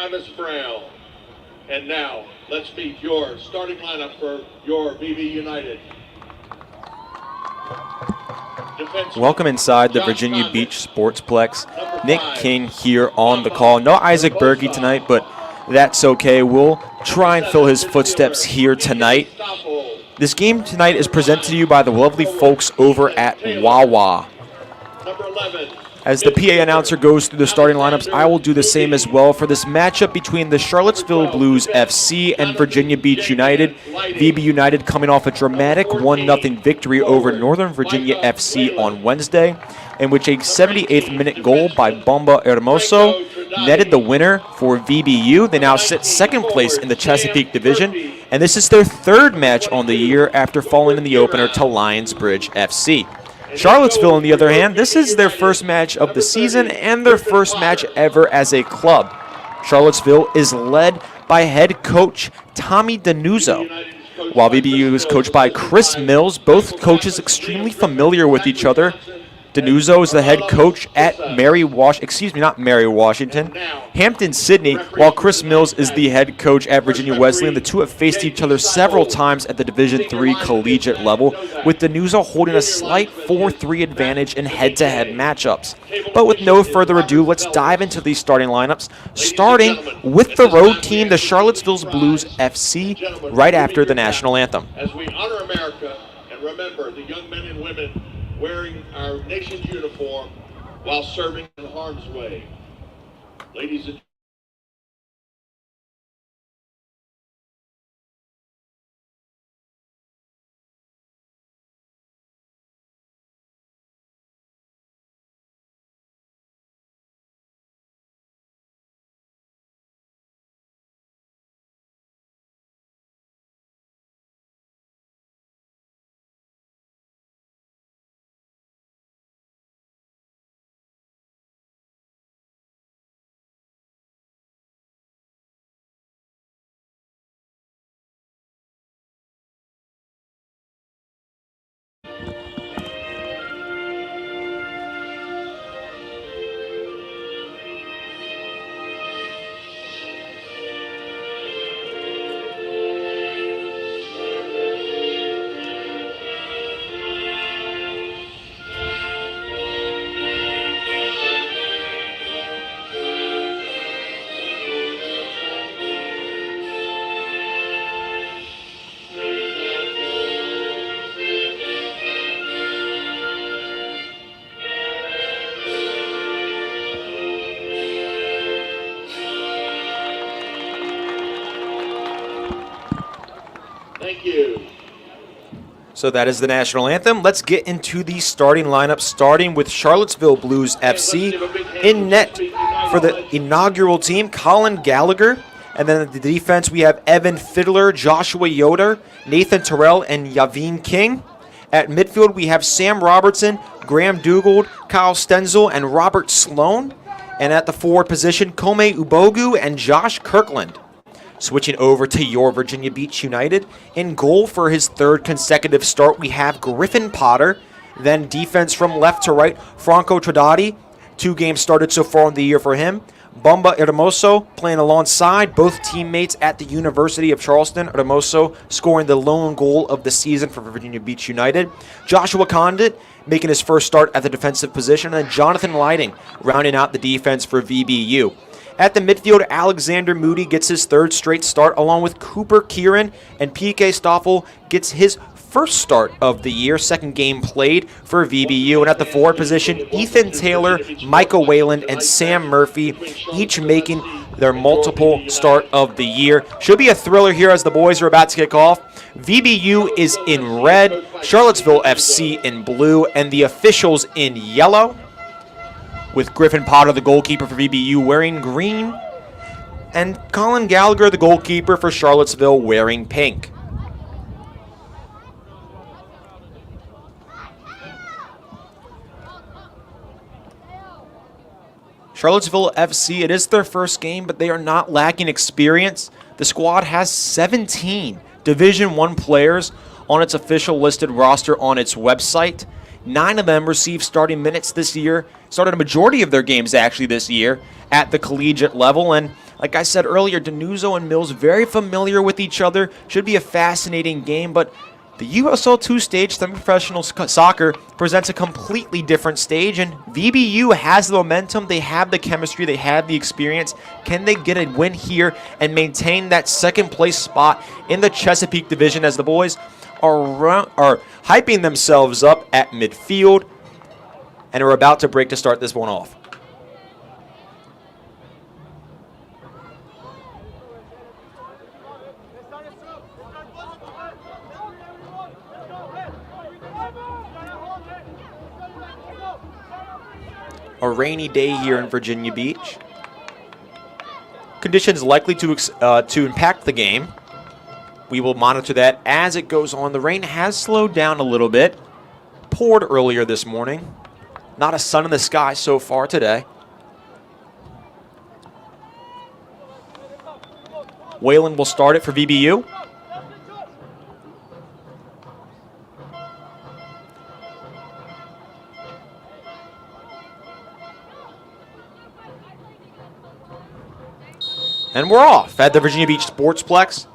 Travis Brown. And now, let's meet your starting lineup for your VBU United. Welcome inside the Virginia Beach Sportsplex. Nick King here on the call. No Isaac Berge tonight, but that's okay. We'll try and fill his footsteps here tonight. This game tonight is presented to you by the lovely folks over at Wawa. As the PA announcer goes through the starting lineups, I will do the same as well for this matchup between the Charlottesville Blues FC and Virginia Beach United. VB United coming off a dramatic 1-0 victory over Northern Virginia FC on Wednesday, in which a 78th minute goal by Bomba Hermoso netted the winner for VBU. They now sit second place in the Chesapeake Division, and this is their third match on the year after falling in the opener to Lionsbridge FC. Charlottesville, on the other hand, this is their first match of the season and their first match ever as a club. Charlottesville is led by head coach Tommy Danuzzo, while VBU is coached by Chris Mills. Both coaches extremely familiar with each other. Danuzzo is the head coach at Hampton Sydney, while Chris Mills is the head coach at Virginia Wesleyan. The two have faced each other several times at the Division III collegiate level, with Danuzzo holding a slight 4-3 advantage in head-to-head matchups. But with no further ado, let's dive into these starting lineups, starting with the road team, the Charlottesville Blues FC, right after the national anthem. As we honor America and remember the young men and women wearing our nation's uniform while serving in harm's way. Ladies and thank you. So that is the national anthem. Let's get into the starting lineup, starting with Charlottesville Blues FC. In net for the inaugural team, Colin Gallagher. And then at the defense, we have Evan Fiddler, Joshua Yoder, Nathan Terrell, and Yaveen King. At midfield, we have Sam Robertson, Graham Dugald, Kyle Stenzel, and Robert Sloan. And at the forward position, Kome Ubogu and Josh Kirkland. Switching over to your Virginia Beach United. In goal for his third consecutive start, we have Griffin Potter. Then defense from left to right, Franco Trodati. 2 games started so far in the year for him. Bomba Hermoso playing alongside both teammates at the University of Charleston. Hermoso scoring the lone goal of the season for Virginia Beach United. Joshua Condit making his first start at the defensive position. And then Jonathan Lighting rounding out the defense for VBU. At the midfield, Alexander Moody gets his third straight start, along with Cooper Kieran, and PK Stoffel gets his first start of the year, second game played for VBU. And at the forward position, Ethan Taylor, Micah Wayland, and Sam Murphy, each making their multiple start of the year. Should be a thriller here as the boys are about to kick off. VBU is in red, Charlottesville FC in blue, and the officials in yellow, with Griffin Potter, the goalkeeper for VBU, wearing green, and Colin Gallagher, the goalkeeper for Charlottesville, wearing pink. Charlottesville FC, it is their first game, but they are not lacking experience. The squad has 17 Division I players on its official listed roster on its website. 9 of them received starting minutes this year, started a majority of their games actually this year at the collegiate level, and Like I said earlier, Denuzzo and Mills very familiar with each other. Should be a fascinating game, but the USL 2 stage, semi-professional soccer, presents a completely different stage, and VBU has the momentum, they have the chemistry, they have the experience. Can they get a win here and maintain that second place spot in the Chesapeake division as the boys are hyping themselves up at midfield and are about to break to start this one off. A rainy day here in Virginia Beach. Conditions likely to impact the game. We will monitor that as it goes on. The rain has slowed down a little bit. Poured earlier this morning. Not a sun in the sky so far today. Whalen will start it for VBU. And we're off at the Virginia Beach Sportsplex.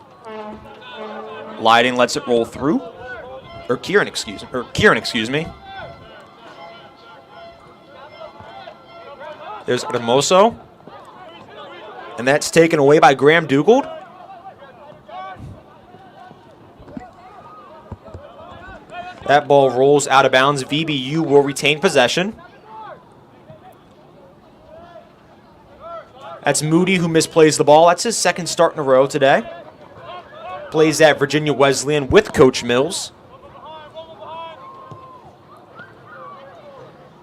Lighting lets it roll through. Kieran, excuse me. There's Hermoso. And that's taken away by Graham Dugald. That ball rolls out of bounds. VBU will retain possession. That's Moody who misplays the ball. That's his second start in a row today. Plays at Virginia Wesleyan with Coach Mills.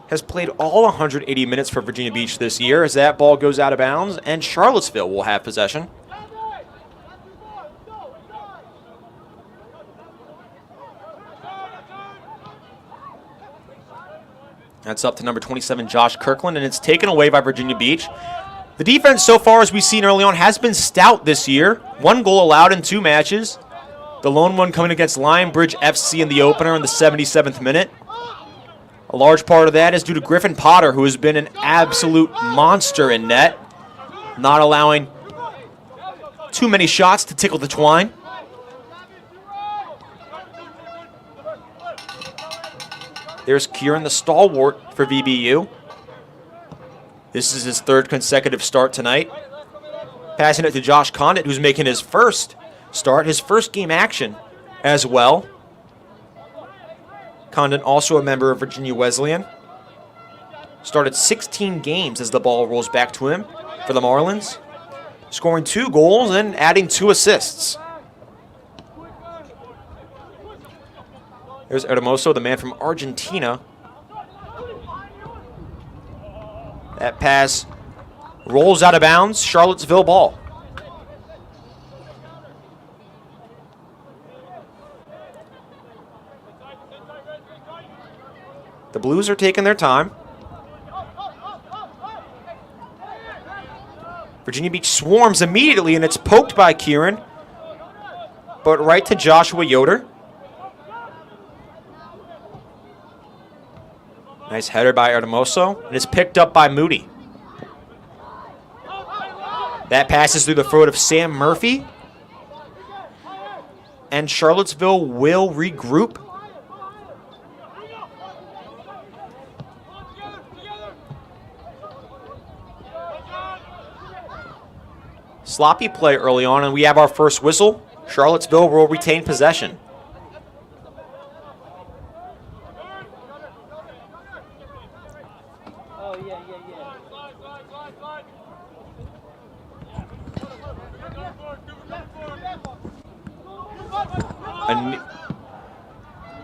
Has played all 180 minutes for Virginia Beach this year as that ball goes out of bounds, and Charlottesville will have possession. That's up to number 27, Josh Kirkland, and it's taken away by Virginia Beach. The defense so far, as we've seen early on, has been stout this year. 1 goal allowed in 2 matches. The lone one coming against Lionbridge FC in the opener in the 77th minute. A large part of that is due to Griffin Potter, who has been an absolute monster in net, not allowing too many shots to tickle the twine. There's Kieran, the stalwart for VBU. This is his 3rd consecutive start tonight. Passing it to Josh Condit, who's making his first start, his first game action as well. Condit, also a member of Virginia Wesleyan. Started 16 games as the ball rolls back to him for the Marlins. Scoring 2 goals and adding 2 assists. There's Hermoso, the man from Argentina. That pass rolls out of bounds. Charlottesville ball. The Blues are taking their time. Virginia Beach swarms immediately, and it's poked by Kieran. But right to Joshua Yoder. Nice header by Hermoso, and it's picked up by Moody. That passes through the throat of Sam Murphy. And Charlottesville will regroup. Sloppy play early on, and we have our first whistle. Charlottesville will retain possession.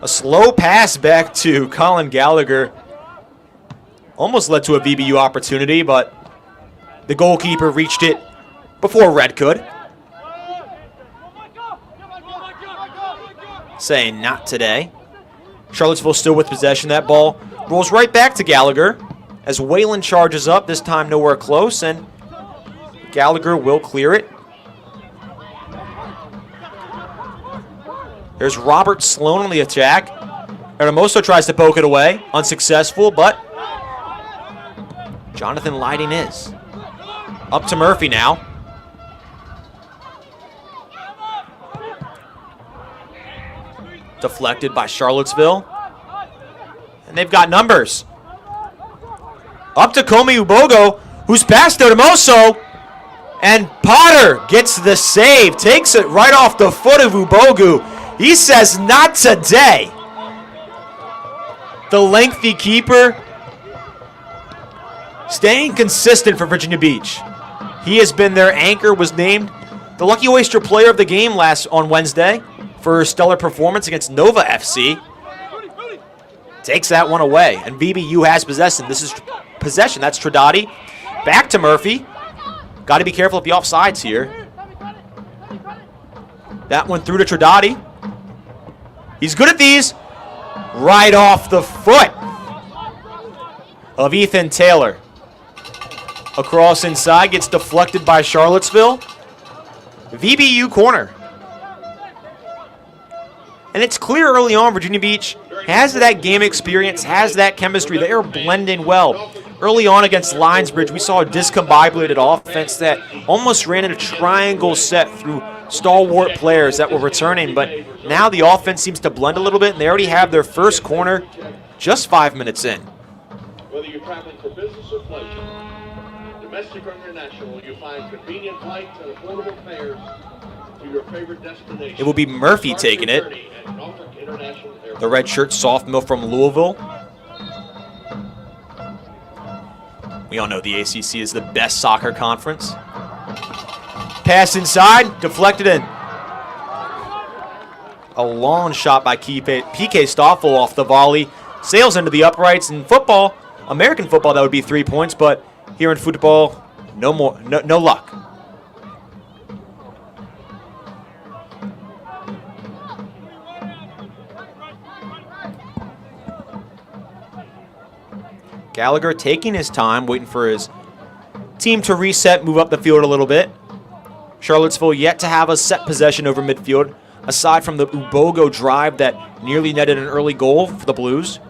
A slow pass back to Colin Gallagher. Almost led to a VBU opportunity, but the goalkeeper reached it before Red could. Saying not today. Charlottesville still with possession. That ball rolls right back to Gallagher as Whalen charges up, this time nowhere close, and Gallagher will clear it. There's Robert Sloan on the attack. Hermoso tries to poke it away. Unsuccessful, but Jonathan Lighting is. Up to Murphy now. Deflected by Charlottesville. And they've got numbers. Up to Komi Ubogo, who's passed to Hermoso. And Potter gets the save. Takes it right off the foot of Ubogu. He says, not today. The lengthy keeper staying consistent for Virginia Beach. He has been their anchor, was named the Lucky Oyster Player of the Game on Wednesday for his stellar performance against Nova FC. Takes that one away, and VBU has possession. This is possession. That's Tradati. Back to Murphy. Got to be careful of the offsides here. That one through to Tradati. He's good at these. Right off the foot of Ethan Taylor. Across inside, gets deflected by Charlottesville. VBU corner. And it's clear early on Virginia Beach has that game experience, has that chemistry. They are blending well. Early on against Linesbridge, we saw a discombobulated offense that almost ran in a triangle set through stalwart players that were returning. But now the offense seems to blend a little bit, and they already have their first corner just 5 minutes in. Whether you're traveling for business or pleasure, domestic or international, you find convenient flights and affordable fares to your favorite destination. It will be Murphy taking it. The red shirt sophomore from Louisville. We all know the ACC is the best soccer conference. Pass inside, deflected in. A long shot by PK Stoffel off the volley. Sails into the uprights. In football, American football, that would be 3 points, but here in football, no luck. Gallagher taking his time, waiting for his team to reset, move up the field a little bit. Charlottesville yet to have a set possession over midfield, aside from the Ubogo drive that nearly netted an early goal for the Blues.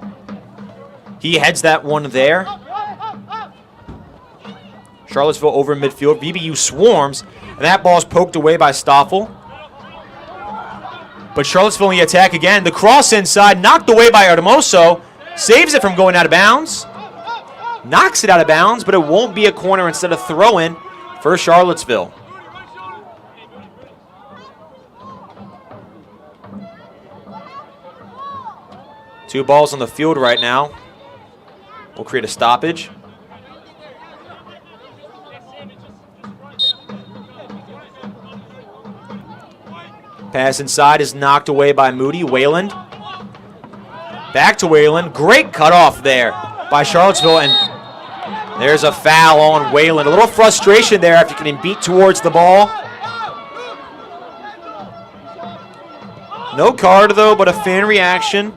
He heads that one there. Charlottesville over midfield. VBU swarms, and that ball's poked away by Stoffel. But Charlottesville in the attack again. The cross inside, knocked away by Hermoso. Saves it from going out of bounds. Knocks it out of bounds, but it won't be a corner instead of throw-in for Charlottesville. Two balls on the field right now. We'll create a stoppage. Pass inside is knocked away by Moody. Wayland. Back to Wayland. Great cutoff there by Charlottesville, and there's a foul on Wayland. A little frustration there after getting beat towards the ball. No card, though, but a fan reaction.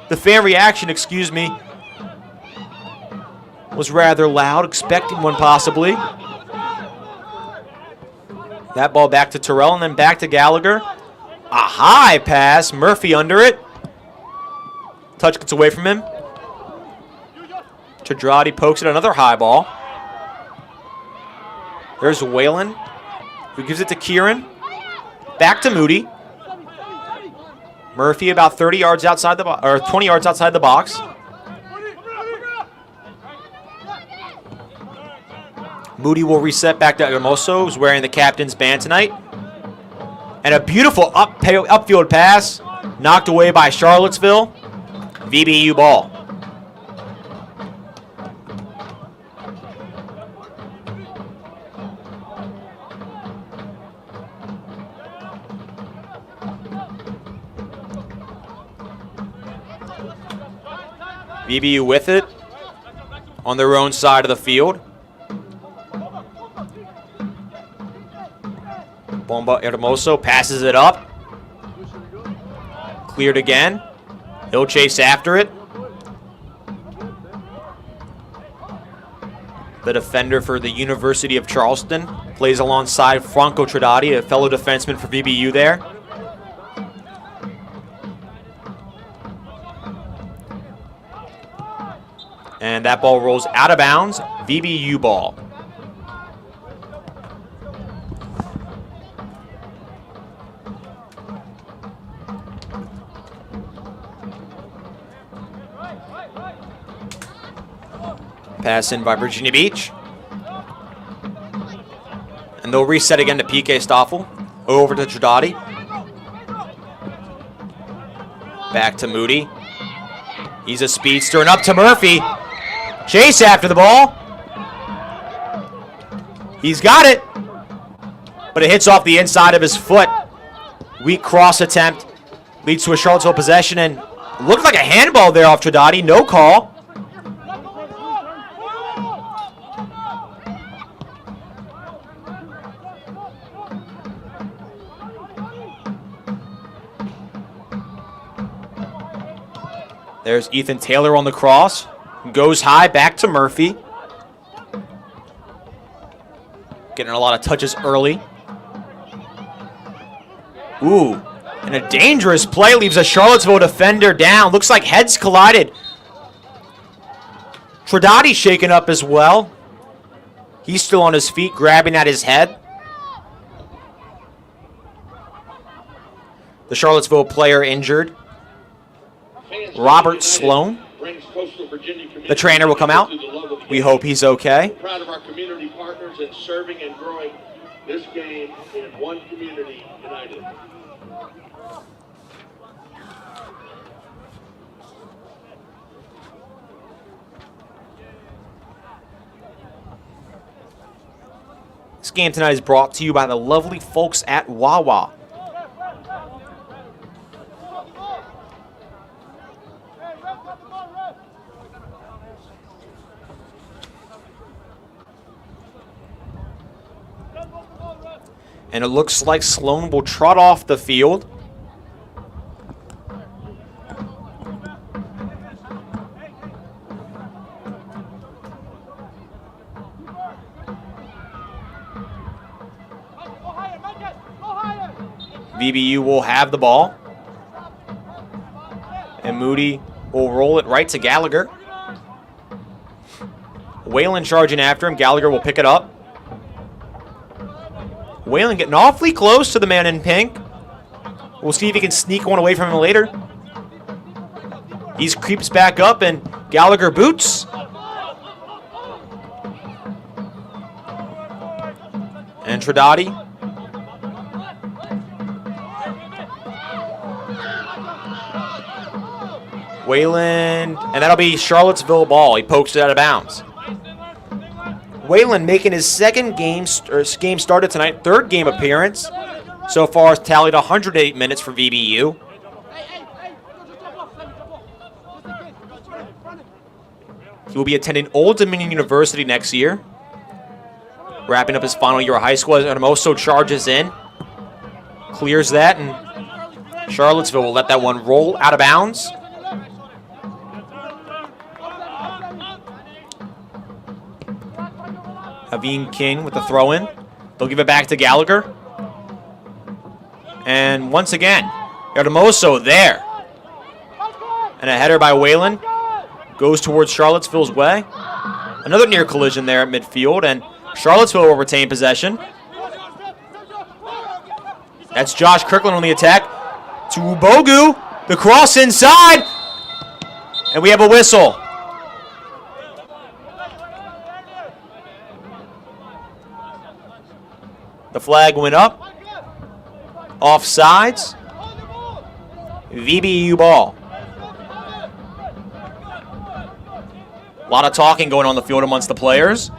The fan reaction, was rather loud, expecting one possibly. That ball back to Terrell and then back to Gallagher. A high pass, Murphy under it. Touch gets away from him. Chadrati pokes it, another high ball. There's Whalen, who gives it to Kieran. Back to Moody. Murphy about 30 yards outside the box, or 20 yards outside the box. Moody will reset back to Hermoso, who's wearing the captain's band tonight. And a beautiful upfield pass, knocked away by Charlottesville. VBU ball. VBU with it on their own side of the field. Bomba Hermoso passes it up. Cleared again. He'll chase after it. The defender for the University of Charleston plays alongside Franco Tradati, a fellow defenseman for VBU there. And that ball rolls out of bounds. VBU ball. Pass in by Virginia Beach. And they'll reset again to PK Stoffel. Over to Tradati. Back to Moody. He's a speedster and up to Murphy. Chase after the ball. He's got it. But it hits off the inside of his foot. Weak cross attempt. Leads to a Charlottesville possession and looked like a handball there off Tradati. No call. There's Ethan Taylor on the cross. Goes high, back to Murphy. Getting a lot of touches early. Ooh, and a dangerous play leaves a Charlottesville defender down. Looks like heads collided. Tradati shaken up as well. He's still on his feet, grabbing at his head. The Charlottesville player injured. Robert Sloan, the trainer, will come out. We hope he's okay. We're proud of our community partners in serving and growing this game in one community united. This game tonight is brought to you by the lovely folks at Wawa. And it looks like Sloan will trot off the field. VBU will have the ball. And Moody will roll it right to Gallagher. Whalen charging after him. Gallagher will pick it up. Whalen getting awfully close to the man in pink. We'll see if he can sneak one away from him later. He creeps back up and Gallagher boots. And Tradati. Whalen, and that'll be Charlottesville ball. He pokes it out of bounds. Whalen making his second game started tonight, third game appearance. So far has tallied 108 minutes for VBU. He will be attending Old Dominion University next year. Wrapping up his final year of high school as Hermoso charges in. Clears that, and Charlottesville will let that one roll out of bounds. Haveen King with the throw-in. They'll give it back to Gallagher. And once again, Hermoso there. And a header by Whalen. Goes towards Charlottesville's way. Another near collision there at midfield, and Charlottesville will retain possession. That's Josh Kirkland on the attack. To Bogu. The cross inside. And we have a whistle. The flag went up. Offsides. VBU ball. A lot of talking going on the field amongst the players.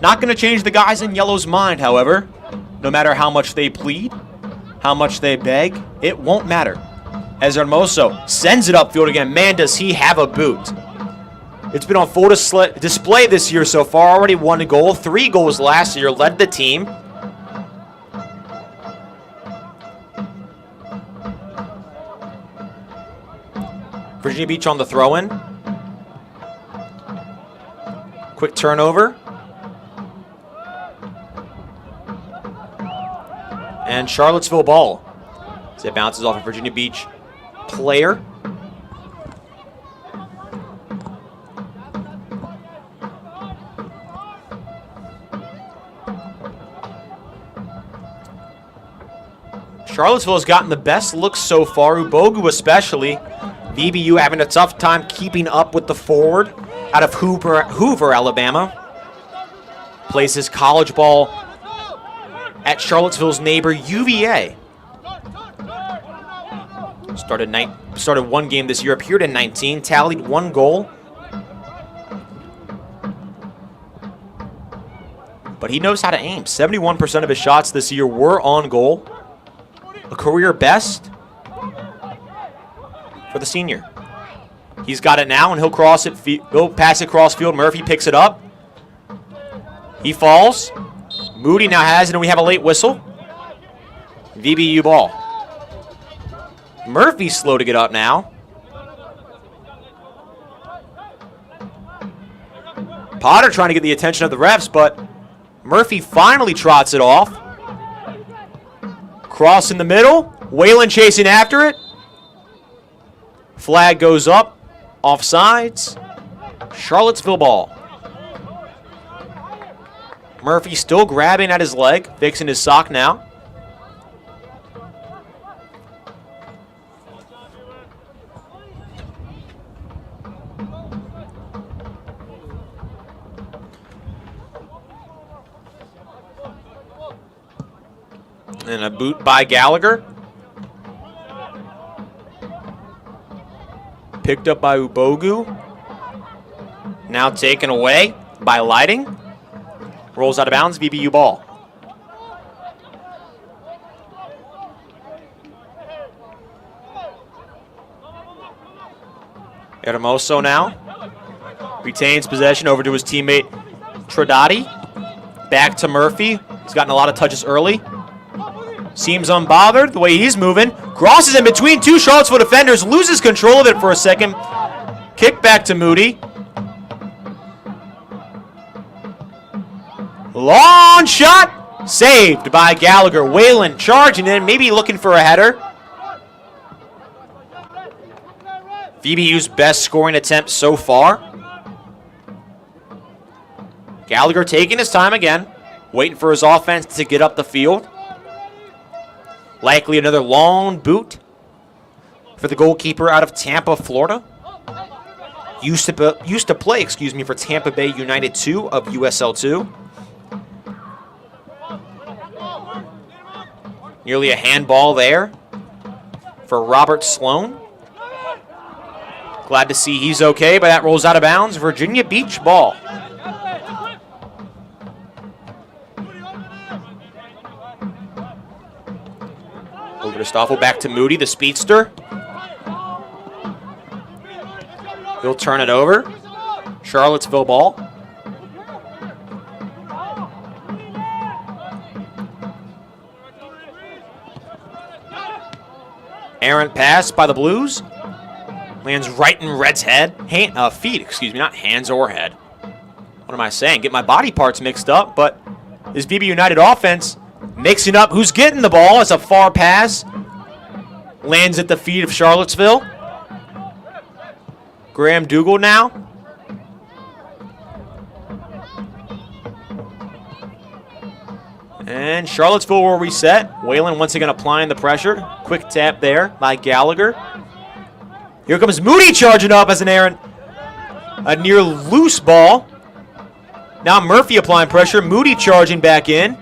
Not going to change the guys in yellow's mind, however. No matter how much they plead, how much they beg, it won't matter. As Hermoso sends it upfield again. Man, does he have a boot. It's been on full display this year so far. Already 1 goal, 3 goals last year. Led the team. Virginia Beach on the throw-in. Quick turnover. And Charlottesville ball. As it bounces off a Virginia Beach player. Charlottesville has gotten the best looks so far, Ubogu especially. VBU having a tough time keeping up with the forward. out of Hoover, Alabama. Plays his college ball at Charlottesville's neighbor, UVA. Started one game this year, appeared in 19, tallied 1 goal. But he knows how to aim. 71% of his shots this year were on goal. A career best for the senior. He's got it now, and he'll pass it cross field. Murphy picks it up. He falls. Moody now has it, and we have a late whistle. VBU ball. Murphy's slow to get up now. Potter trying to get the attention of the refs, but Murphy finally trots it off. Cross in the middle. Whalen chasing after it. Flag goes up. Offsides. Charlottesville ball. Murphy still grabbing at his leg, fixing his sock now. And a boot by Gallagher. Picked up by Ubogu. Now taken away by Lighting. Rolls out of bounds, VBU ball. Hermoso now. Retains possession over to his teammate Trodati. Back to Murphy. He's gotten a lot of touches early. Seems unbothered the way he's moving. Crosses in between 2 Charlottesville defenders. Loses control of it for a second. Kick back to Moody. Long shot. Saved by Gallagher. Whalen charging in. Maybe looking for a header. VBU's best scoring attempt so far. Gallagher taking his time again. Waiting for his offense to get up the field. Likely another long boot for the goalkeeper out of Tampa, Florida. Used to play for Tampa Bay United 2 of USL 2. Nearly a handball there for Robert Sloan. Glad to see he's okay, but that rolls out of bounds. Virginia Beach ball. Over to Stoffel, back to Moody, the speedster. He'll turn it over. Charlottesville ball. Errant pass by the Blues. Lands right in Red's head. Feet, not hands or head. What am I saying? Get my body parts mixed up, but this VB United offense mixing up who's getting the ball. It's a far pass. Lands at the feet of Charlottesville. Graham Dougal now. And Charlottesville will reset. Whalen once again applying the pressure. Quick tap there by Gallagher. Here comes Moody charging up as a near loose ball. Now Murphy applying pressure. Moody charging back in.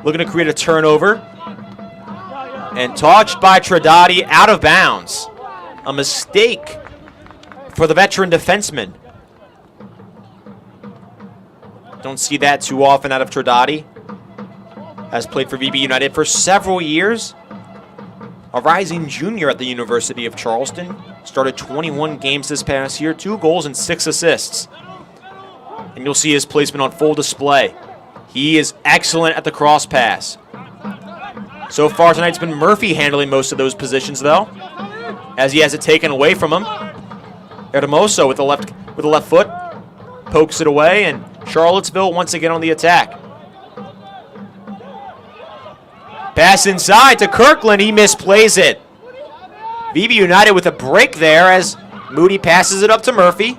Looking to create a turnover. And touched by Trodati out of bounds. A mistake for the veteran defenseman. Don't see that too often out of Trodati. Has played for VB United for several years. A rising junior at the University of Charleston. Started 21 games this past year, 2 goals and 6 assists. And you'll see his placement on full display. He is excellent at the cross pass. So far tonight it's been Murphy handling most of those positions though, as he has it taken away from him. Hermoso with the left foot pokes it away, and Charlottesville once again on the attack. Pass inside to Kirkland. He misplays it. VB United with a break there as Moody passes it up to Murphy.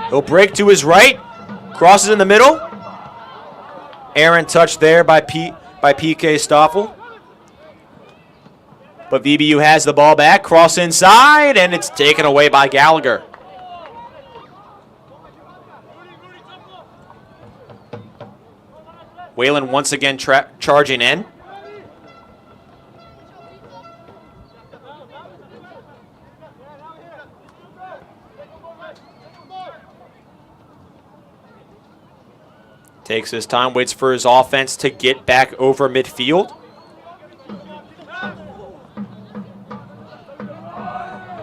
He'll break to his right. Crosses in the middle. Aaron touched there by PK Stoffel. But But VBU has the ball back, cross inside, and it's taken away by Gallagher. Whalen once again charging in. Takes his time, waits for his offense to get back over midfield.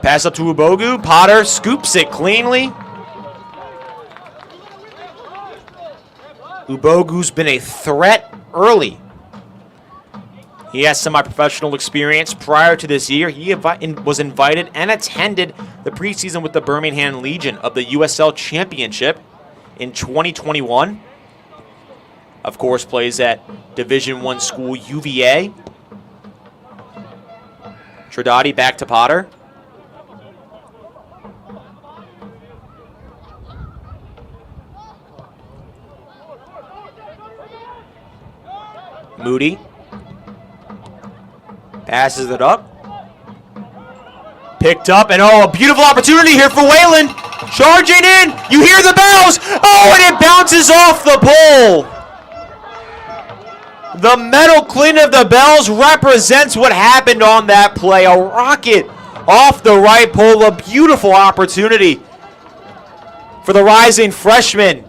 Pass up to Ubogu. Potter scoops it cleanly. Ubogu's been a threat early. He has semi-professional experience prior to this year. He was invited and attended the preseason with the Birmingham Legion of the USL Championship in 2021. Of course, plays at Division I school UVA. Tridati back to Potter. Moody passes it up. Picked up, and oh, a beautiful opportunity here for Whalen. Charging in. You hear the bells. Oh, and it bounces off the pole. The metal clean of the bells represents what happened on that play. A rocket off the right pole. A beautiful opportunity for the rising freshman.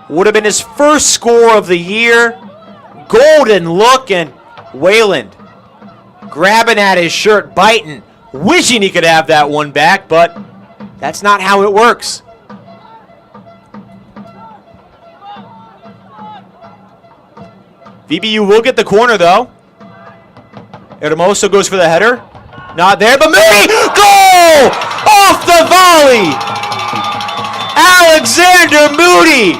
Would have been his first score of the year. Golden look, and Wayland grabbing at his shirt, biting, wishing he could have that one back, but that's not how it works. VBU will get the corner, though. Hermoso goes for the header. Not there, but Moody! Goal! Off the volley! Alexander Moody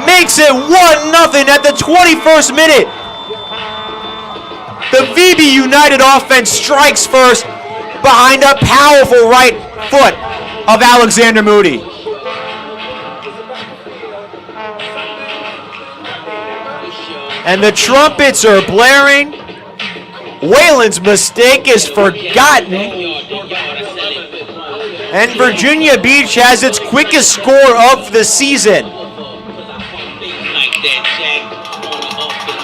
makes it 1-0 at the 21st minute. The VB United offense strikes first behind a powerful right foot of Alexander Moody. And the trumpets are blaring. Whalen's mistake is forgotten. And Virginia Beach has its quickest score of the season.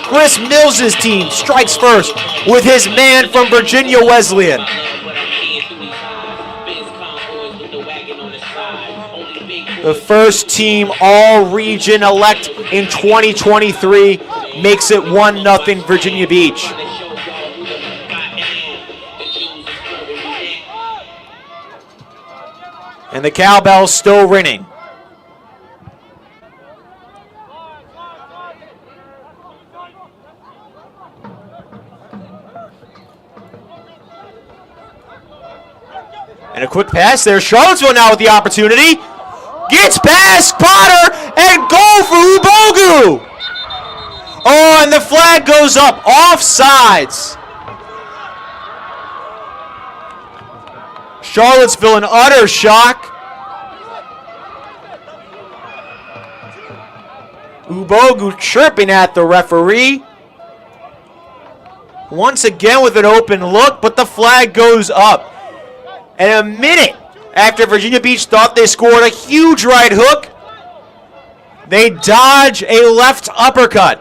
Chris Mills' team strikes first with his man from Virginia Wesleyan. The first team all-region elect in 2023 makes it 1-0 Virginia Beach. And the cowbell's still ringing. And a quick pass there. Charlottesville now with the opportunity. Gets past Potter and goal for Ubogu. Oh, and the flag goes up. Offsides. Charlottesville in utter shock. Ubogu chirping at the referee. Once again with an open look, but the flag goes up. And a minute after Virginia Beach thought they scored a huge right hook, they dodge a left uppercut.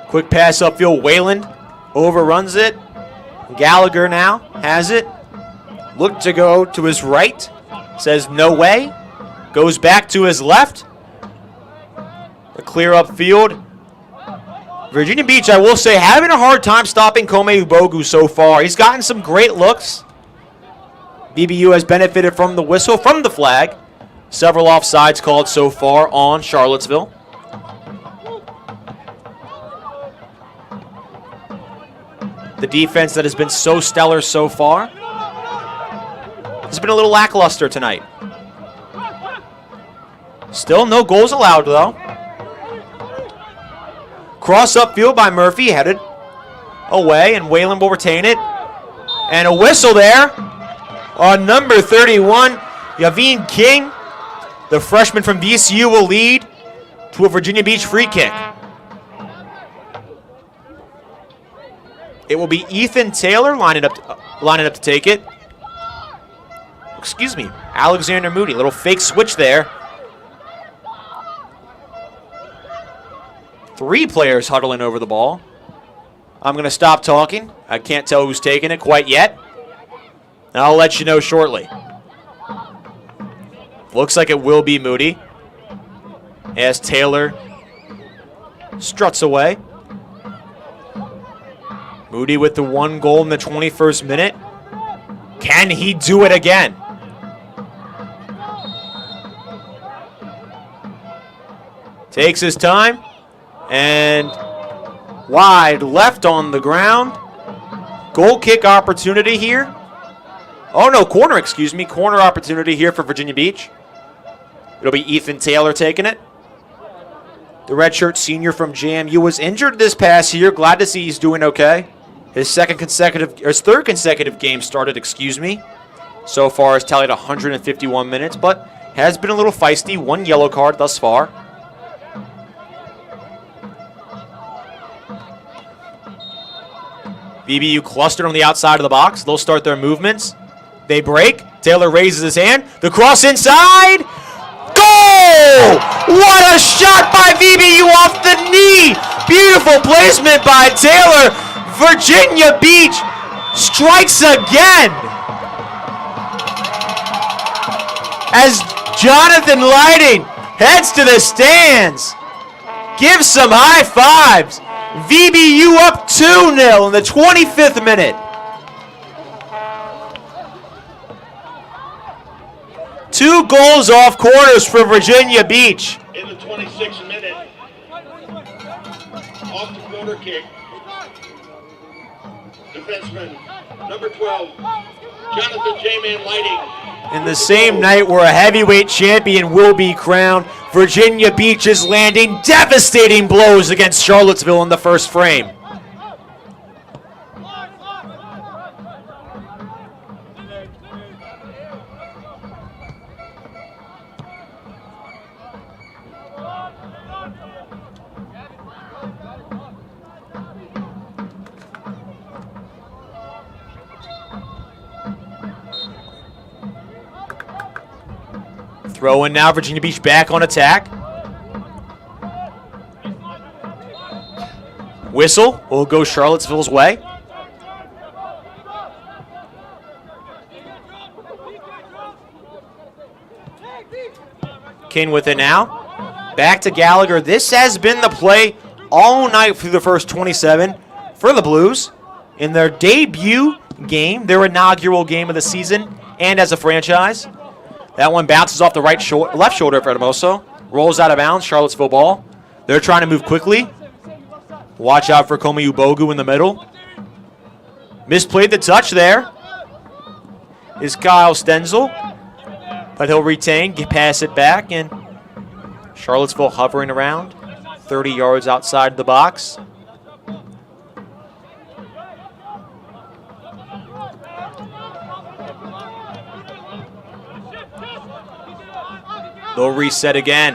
Quick pass upfield, Wayland overruns it. Gallagher now has it. Looked to go to his right. Says no way. Goes back to his left. A clear upfield. Virginia Beach, I will say, having a hard time stopping Kome Ubogu so far. He's gotten some great looks. VBU has benefited from the whistle, from the flag. Several offsides called so far on Charlottesville. The defense that has been so stellar so far has been a little lackluster tonight. Still no goals allowed, though. Cross upfield by Murphy, headed away, and Whalen will retain it. And a whistle there on number 31, Yaveen King. The freshman from VCU will lead to a Virginia Beach free kick. It will be Ethan Taylor lining up to take it. Excuse me, Alexander Moody. Little fake switch there. 3 players huddling over the ball. I'm going to stop talking. I can't tell who's taking it quite yet. I'll let you know shortly. Looks like it will be Moody as Taylor struts away. Moody with the 1 goal in the 21st minute. Can he do it again? Takes his time and wide left on the ground. Goal kick opportunity here. Oh no, corner, excuse me. Corner opportunity here for Virginia Beach. It'll be Ethan Taylor taking it. The redshirt senior from JMU was injured this past year. Glad to see he's doing okay. His third consecutive game started, so far has tallied 151 minutes, but has been a little feisty. 1 yellow card thus far. VBU clustered on the outside of the box. They'll start their movements. They break. Taylor raises his hand. The cross inside. Goal! What a shot by VBU off the knee. Beautiful placement by Taylor. Virginia Beach strikes again. As Jonathan Lighting heads to the stands. Gives some high fives. VBU up 2-0 in the 25th minute. 2 goals off corners for Virginia Beach. In the 26th minute, off the corner kick, defenseman number 12, Jonathan J-Man Lighting. In the same night where a heavyweight champion will be crowned, Virginia Beach is landing devastating blows against Charlottesville in the first frame. Throw in now, Virginia Beach back on attack. Whistle will go Charlottesville's way. King with it now. Back to Gallagher. This has been the play all night through the first 27 for the Blues in their debut game, their inaugural game of the season, and as a franchise. That one bounces off the left shoulder of Hermoso. Rolls out of bounds, Charlottesville ball. They're trying to move quickly. Watch out for Komi Ubogu in the middle. Misplayed the touch there. Is Kyle Stenzel. But he'll retain, pass it back, and Charlottesville hovering around 30 yards outside the box. They'll reset again.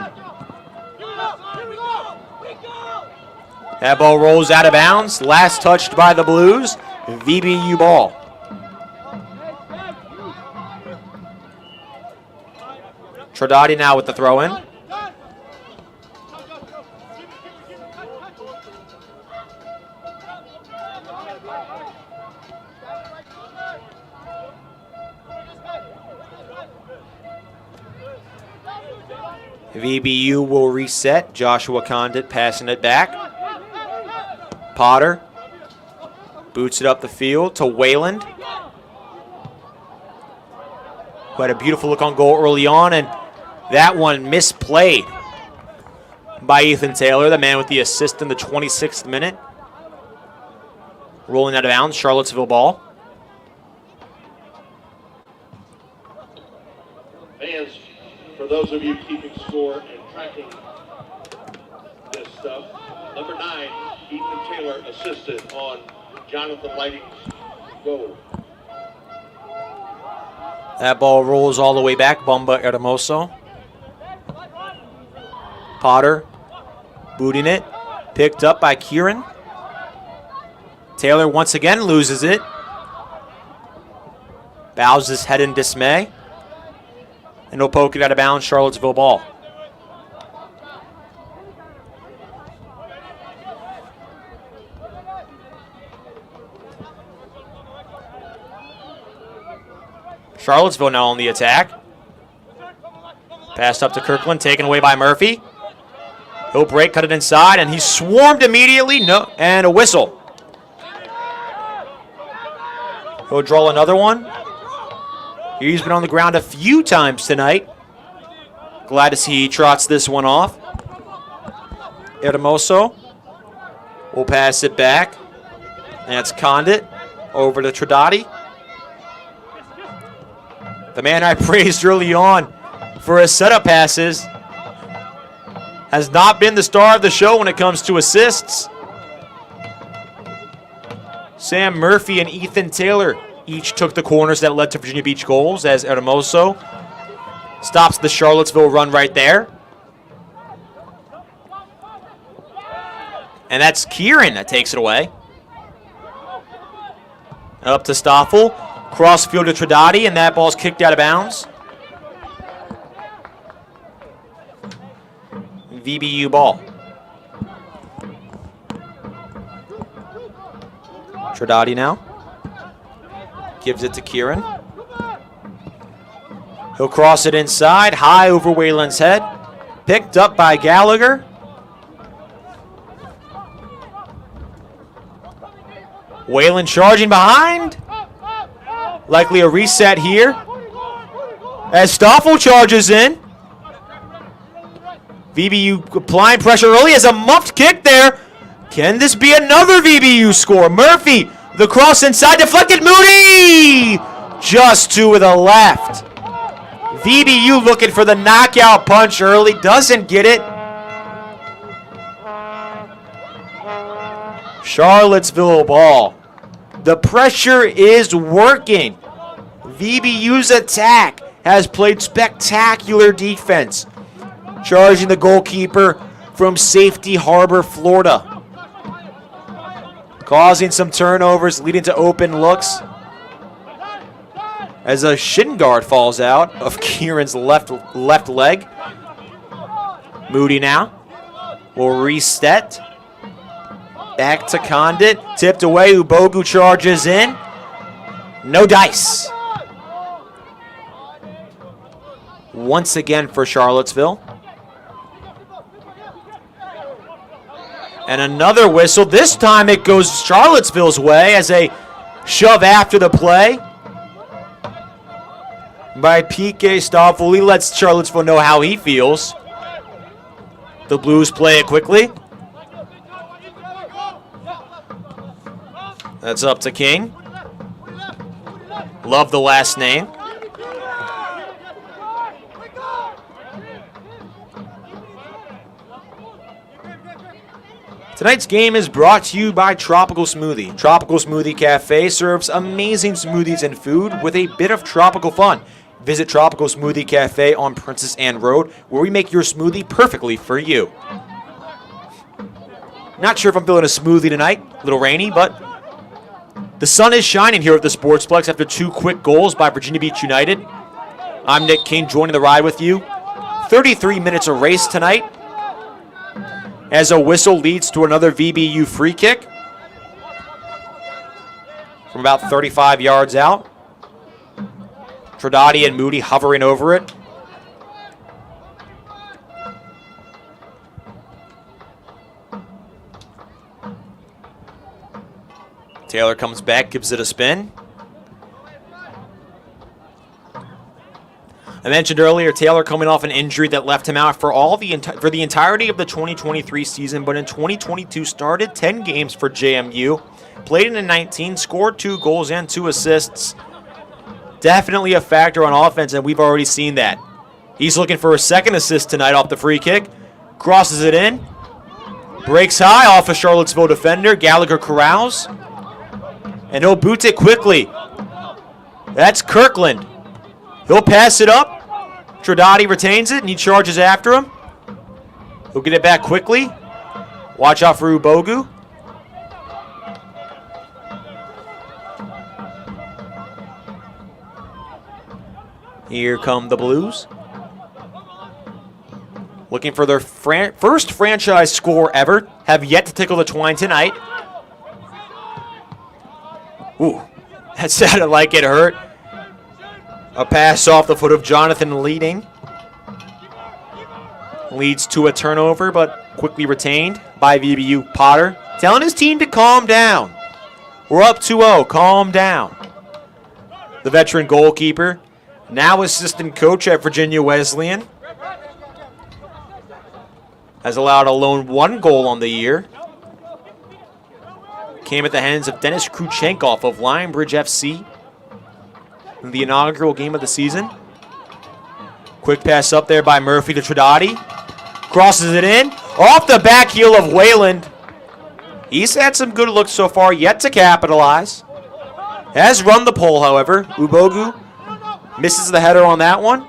That ball rolls out of bounds. Last touched by the Blues. VBU ball. Trodati now with the throw-in. VBU will reset. Joshua Condit passing it back. Potter boots it up the field to Wayland, who had a beautiful look on goal early on, and that one misplayed by Ethan Taylor, the man with the assist in the 26th minute. Rolling out of bounds, Charlottesville ball. Fans, for those of you keeping score and tracking this stuff, number 9, Ethan Taylor assisted on Jonathan Lighting's goal. That ball rolls all the way back. Bumba Hermoso. Potter booting it. Picked up by Kieran. Taylor once again loses it. Bows his head in dismay. And he'll poke it out of bounds. Charlottesville ball. Charlottesville now on the attack. Passed up to Kirkland, taken away by Murphy. He'll break, cut it inside, and he's swarmed immediately. No, and a whistle. He'll draw another one. He's been on the ground a few times tonight. Glad to see he trots this one off. Hermoso will pass it back. That's Condit over to Tradati. The man I praised early on for his setup passes has not been the star of the show when it comes to assists. Sam Murphy and Ethan Taylor each took the corners that led to Virginia Beach goals as Hermoso stops the Charlottesville run right there. And that's Kieran that takes it away. Up to Stoffel. Crossfield to Tradati, and that ball's kicked out of bounds. VBU ball. Tradati now. Gives it to Kieran. He'll cross it inside, high over Wayland's head. Picked up by Gallagher. Wayland charging behind. Likely a reset here. As Stoffel charges in. VBU applying pressure early as a muffed kick there. Can this be another VBU score? Murphy, the cross inside, deflected. Moody! Just to the left. VBU looking for the knockout punch early. Doesn't get it. Charlottesville ball. The pressure is working. VBU's attack has played spectacular defense, charging the goalkeeper from Safety Harbor, Florida, causing some turnovers, leading to open looks as a shin guard falls out of Kieran's left leg. Moody now will reset. Back to Condit. Tipped away. Ubogu charges in. No dice. Once again for Charlottesville. And another whistle. This time it goes Charlottesville's way as a shove after the play by P.K. Stoffel. He lets Charlottesville know how he feels. The Blues play it quickly. That's up to King. Love the last name. Tonight's game is brought to you by Tropical Smoothie. Tropical Smoothie Cafe serves amazing smoothies and food with a bit of tropical fun. Visit Tropical Smoothie Cafe on Princess Anne Road, where we make your smoothie perfectly for you. Not sure if I'm feeling a smoothie tonight. A little rainy, but the sun is shining here at the Sportsplex after 2 quick goals by Virginia Beach United. I'm Nick King, joining the ride with you. 33 minutes of race tonight as a whistle leads to another VBU free kick from about 35 yards out. Tradati and Moody hovering over it. Taylor comes back, gives it a spin. I mentioned earlier Taylor coming off an injury that left him out for the entirety of the 2023 season, but in 2022 started 10 games for JMU, played in 19, scored 2 goals and 2 assists. Definitely a factor on offense, and we've already seen that. He's looking for a second assist tonight off the free kick. Crosses it in. Breaks high off a Charlottesville defender. Gallagher corrals. And he'll boot it quickly. That's Kirkland. He'll pass it up. Tridati retains it, and he charges after him. He'll get it back quickly. Watch out for Ubogu. Here come the Blues. Looking for their first franchise score ever. Have yet to tickle the twine tonight. Ooh, that sounded like it hurt. A pass off the foot of Jonathan Leading. Leads to a turnover, but quickly retained by VBU. Potter telling his team to calm down. We're up 2-0. Calm down. The veteran goalkeeper, now assistant coach at Virginia Wesleyan, has allowed a lone 1 goal on the year. Came at the hands of Dennis Kruchenkov of Lionbridge FC in the inaugural game of the season. Quick pass up there by Murphy to Tridati. Crosses it in. Off the back heel of Wayland. He's had some good looks so far, yet to capitalize. Has run the pole, however. Ubogu misses the header on that one.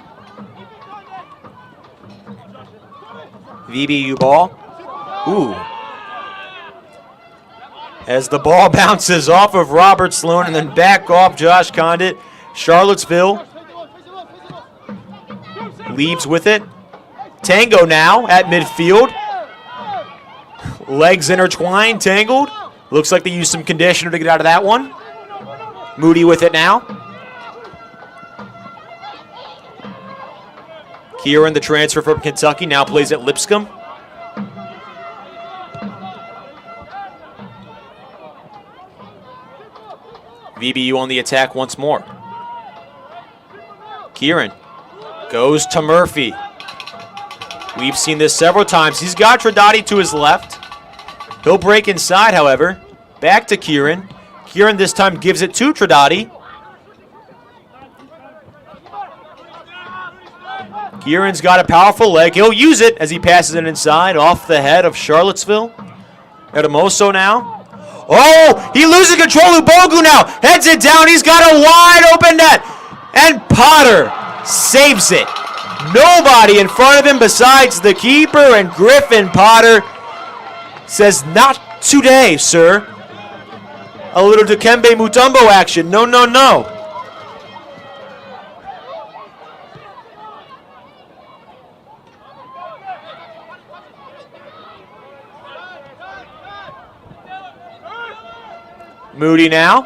VBU ball. Ooh. As the ball bounces off of Robert Sloan and then back off Josh Condit. Charlottesville leaves with it. Tango now at midfield. Legs intertwined, tangled. Looks like they used some conditioner to get out of that one. Moody with it now. Kieran, the transfer from Kentucky, now plays at Lipscomb. VBU on the attack once more. Kieran goes to Murphy. We've seen this several times. He's got Tridati to his left. He'll break inside, however. Back to Kieran. Kieran this time gives it to Tridati. Kieran's got a powerful leg. He'll use it as he passes it inside off the head of Charlottesville. Hermoso now. Oh, he loses control. Ubogu now heads it down. He's got a wide open net. And Potter saves it. Nobody in front of him besides the keeper, and Griffin Potter says, "Not today, sir." A little Dikembe Mutombo action. No, no, no. Moody now.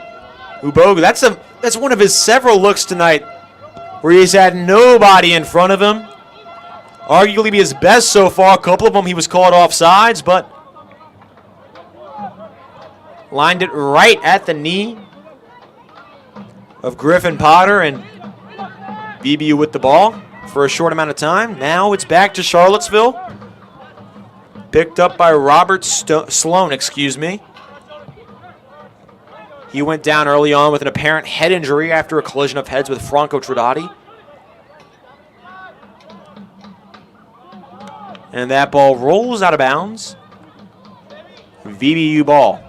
Ubogu. That's one of his several looks tonight where he's had nobody in front of him. Arguably his best so far. A couple of them he was called offsides, but lined it right at the knee of Griffin Potter, and VBU with the ball for a short amount of time. Now it's back to Charlottesville. Picked up by Robert Sloan, excuse me. He went down early on with an apparent head injury after a collision of heads with Franco Tridati. And that ball rolls out of bounds. VBU ball.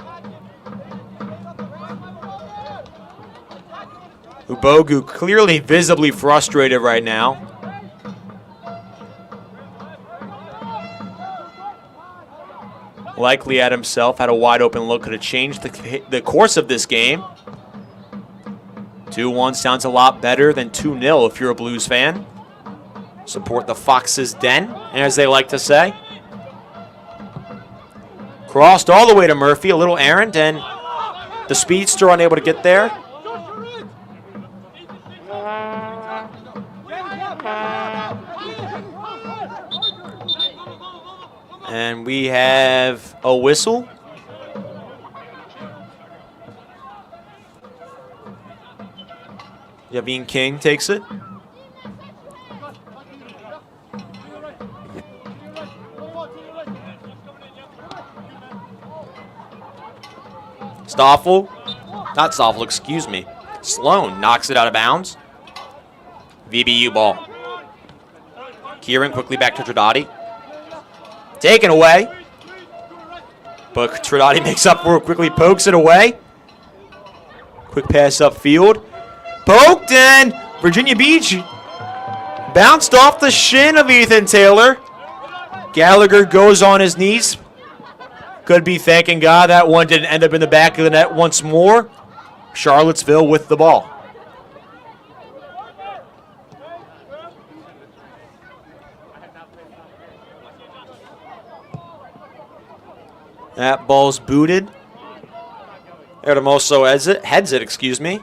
Ubogu clearly visibly frustrated right now. Likely at himself, had a wide open look, could have changed the course of this game. 2-1 sounds a lot better than 2-0 if you're a Blues fan. Support the Fox's Den, as they like to say. Crossed all the way to Murphy, a little errant, and the speedster unable to get there. And we have a whistle. Yavin King takes it. Sloan knocks it out of bounds. VBU ball. Kieran quickly back to Tridati. Taken away. But Tridati makes up for it, quickly pokes it away. Quick pass upfield. Poked, and Virginia Beach bounced off the shin of Ethan Taylor. Gallagher goes on his knees. Could be thanking God that one didn't end up in the back of the net once more. Charlottesville with the ball. That ball's booted. Hermoso heads it, excuse me.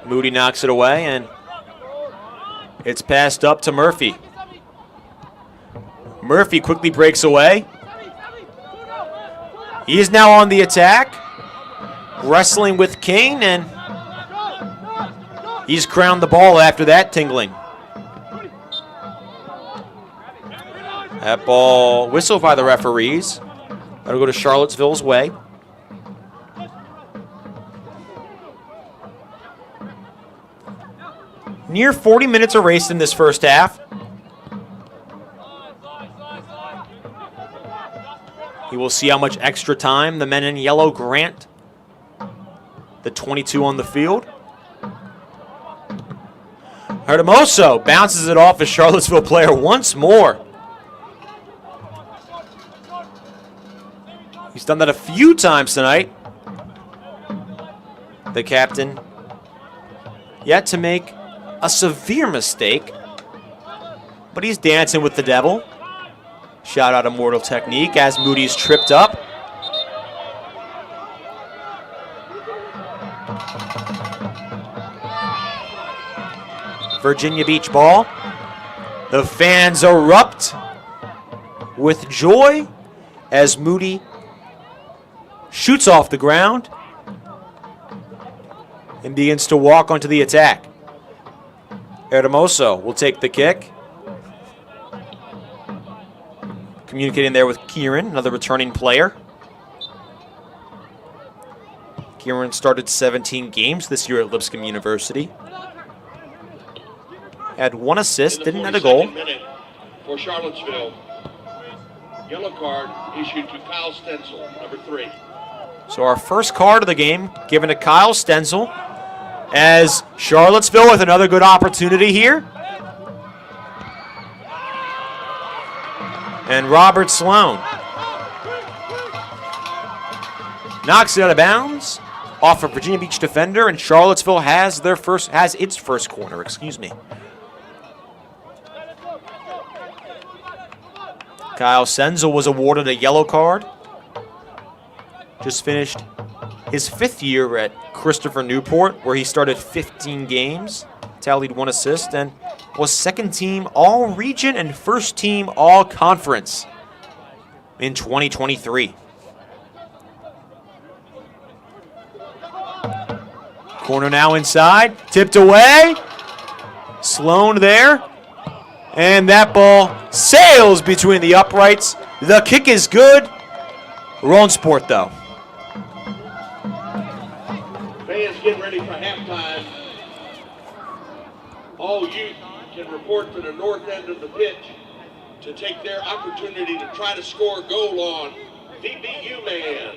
Moody knocks it away, and it's passed up to Murphy. Murphy quickly breaks away. He is now on the attack, wrestling with Kane, and he's crowned the ball after that tingling. That ball whistled by the referees. That'll go to Charlottesville's way. Near 40 minutes of race in this first half. You will see how much extra time the men in yellow grant the 22 on the field. Hermoso bounces it off a Charlottesville player once more. He's done that a few times tonight. The captain yet to make a severe mistake, but he's dancing with the devil. Shout out Immortal Technique as Moody's tripped up. Virginia Beach ball. The fans erupt with joy as Moody shoots off the ground and begins to walk onto the attack. Hermoso will take the kick. Communicating there with Kieran, another returning player. Kieran started 17 games this year at Lipscomb University. Had 1 assist, didn't have a goal. For Charlottesville, yellow card issued to Kyle Stenzel, number 3. So our first card of the game given to Kyle Stenzel, as Charlottesville with another good opportunity here. And Robert Sloan knocks it out of bounds off a Virginia Beach defender, and Charlottesville has its first corner, excuse me. Kyle Stenzel was awarded a yellow card. Just finished his 5th year at Christopher Newport, where he started 15 games, tallied 1 assist, and was 2nd team All-Region and 1st team All-Conference in 2023. Corner now inside, tipped away. Sloan there, and that ball sails between the uprights. The kick is good. Wrong sport, though. Fans getting ready for halftime. All youth can report to the north end of the pitch to take their opportunity to try to score a goal on VBU man.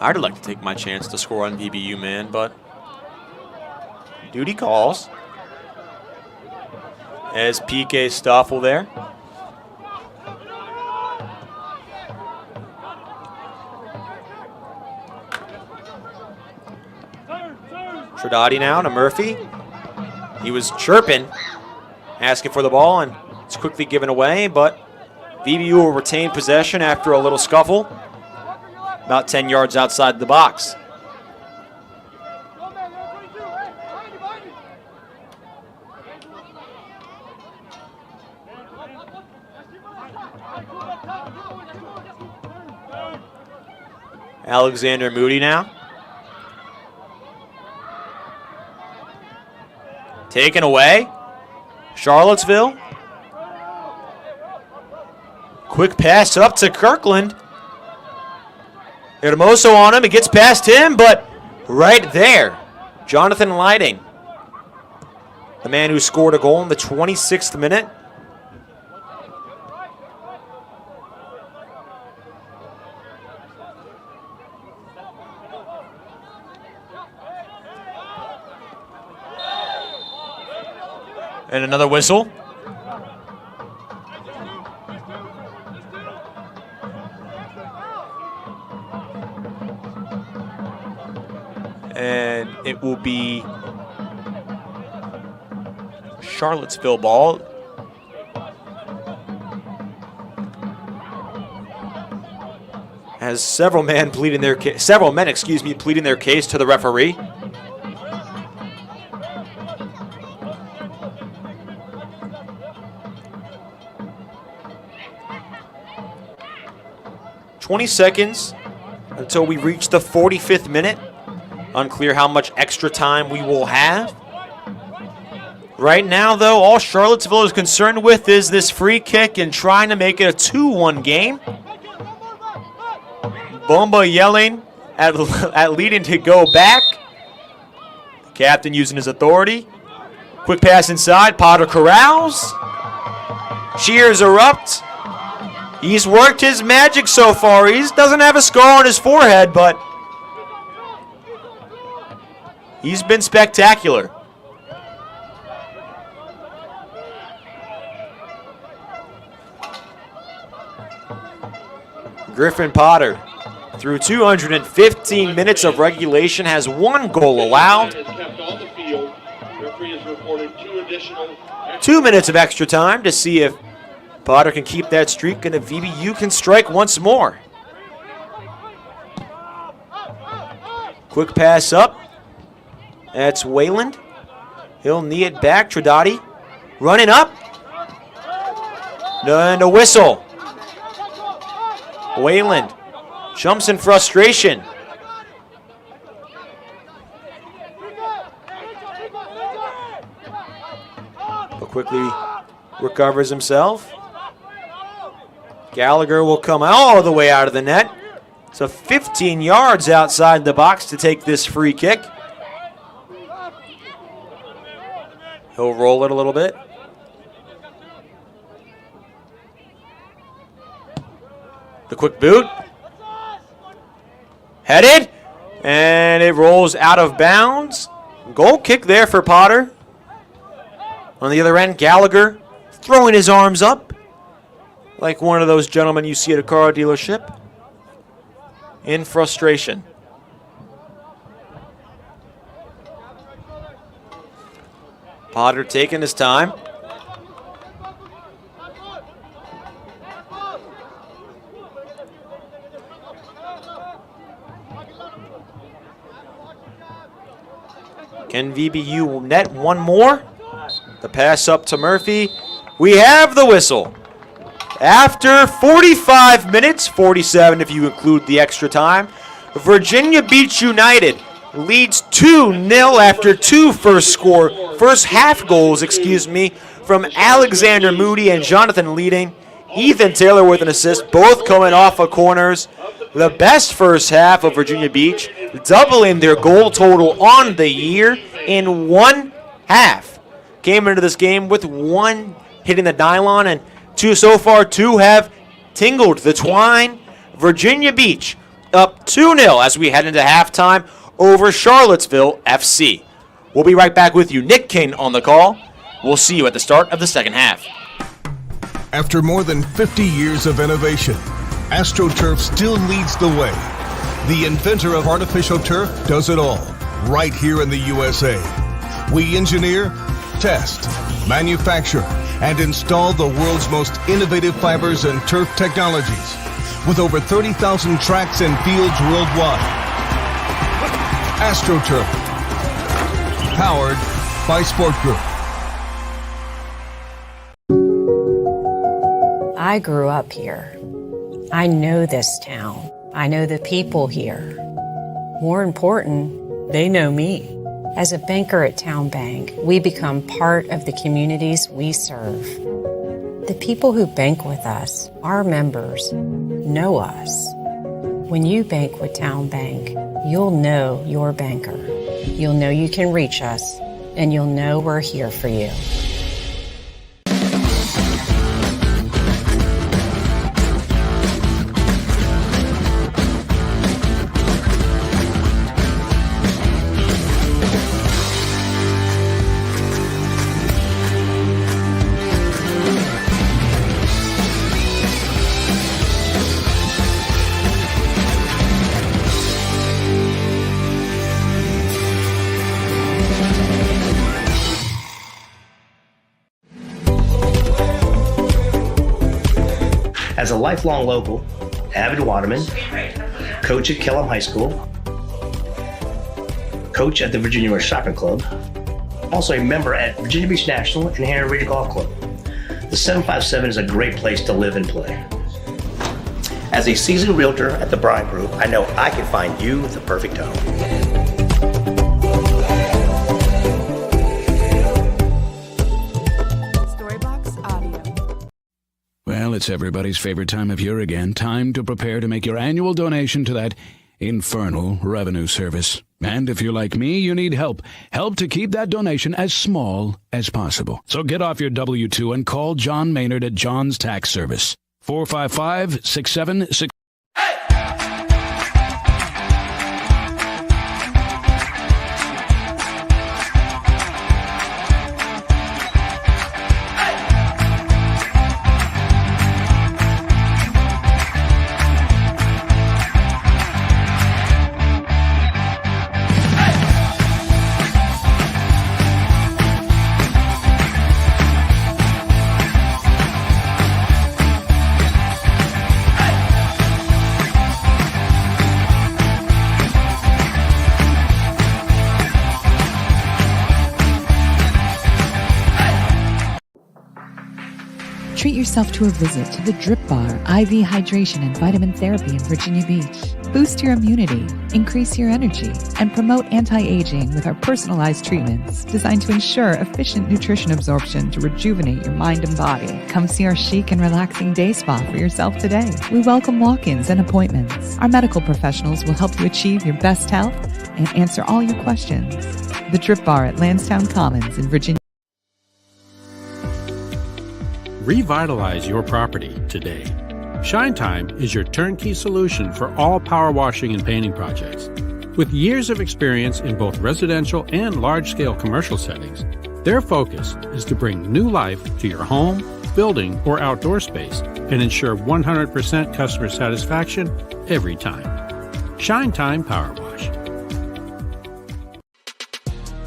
I'd like to take my chance to score on VBU man, but duty calls. As PK Stoffel there. Tradati now to Murphy. He was chirping, asking for the ball, and it's quickly given away, but VBU will retain possession after a little scuffle, about 10 yards outside the box. Alexander Moody now. Taken away. Charlottesville. Quick pass up to Kirkland. Hermoso on him. It gets past him, but right there, Jonathan Lighting, the man who scored a goal in the 26th minute. And another whistle. And it will be Charlottesville ball. Has several men pleading their case to the referee. "20 seconds until we reach the 45th minute. Unclear how much extra time we will have. Right now, though, all Charlottesville is concerned with is this free kick and trying to make it a 2-1 game. Bomba yelling at leading to go back. The captain using his authority. Quick pass inside. Potter corrals. Cheers erupt. He's worked his magic so far. He doesn't have a scar on his forehead, but he's been spectacular. Griffin Potter, through 215 minutes of regulation, has 1 goal allowed. 2 minutes of extra time to see if Potter can keep that streak and if VBU can strike once more. Quick pass up. That's Wayland. He'll knee it back. Tradati running up. And a whistle. Wayland jumps in frustration. But quickly recovers himself. Gallagher will come all the way out of the net. So 15 yards outside the box to take this free kick. He'll roll it a little bit. The quick boot. Headed. And it rolls out of bounds. Goal kick there for Potter. On the other end, Gallagher throwing his arms up like one of those gentlemen you see at a car dealership in frustration. Potter taking his time. Can VBU net one more? The pass up to Murphy. We have the whistle. After 45 minutes, 47 if you include the extra time, Virginia Beach United leads 2-0 after two first half goals, from Alexander Moody and Jonathan Leading. Ethan Taylor with an assist, both coming off of corners. The best first half of Virginia Beach, doubling their goal total on the year in one half. Came into this game with one hitting the nylon, and two have tingled the twine. Virginia Beach up 2-0 as we head into halftime over Charlottesville FC. We'll be right back with you. Nick King on the call. We'll see you at the start of the second half. After more than 50 years of innovation, AstroTurf still leads the way. The inventor of artificial turf does it all, right here in the USA. We engineer, test, manufacture, and install the world's most innovative fibers and turf technologies, with over 30,000 tracks and fields worldwide. AstroTurf, powered by Sport Group. I grew up here. I know this town. I know the people here. More important, they know me. As a banker at Town Bank, we become part of the communities we serve. The people who bank with us, our members, know us. When you bank with Town Bank, you'll know your banker. You'll know you can reach us, and you'll know we're here for you. As a lifelong local, avid waterman, coach at Kellam High School, coach at the Virginia West Shopping Club, also a member at Virginia Beach National and Henry Ridge Golf Club. The 757 is a great place to live and play. As a seasoned realtor at the Bryant Group, I know I can find you the perfect home. Well, it's everybody's favorite time of year again. Time to prepare to make your annual donation to that infernal revenue service. And if you're like me, you need help. Help to keep that donation as small as possible. So get off your W-2 and call John Maynard at John's Tax Service. 455-6766. Treat yourself to a visit to the Drip Bar, IV hydration and vitamin therapy in Virginia Beach. Boost your immunity, increase your energy, and promote anti-aging with our personalized treatments designed to ensure efficient nutrition absorption to rejuvenate your mind and body. Come see our chic and relaxing day spa for yourself today. We welcome walk-ins and appointments. Our medical professionals will help you achieve your best health and answer all your questions. The Drip Bar at Lansdowne Commons in Virginia. Revitalize your property today. Shine Time is your turnkey solution for all power washing and painting projects. With years of experience in both residential and large-scale commercial settings, their focus is to bring new life to your home, building, or outdoor space and ensure 100% customer satisfaction every time. Shine Time Power Wash.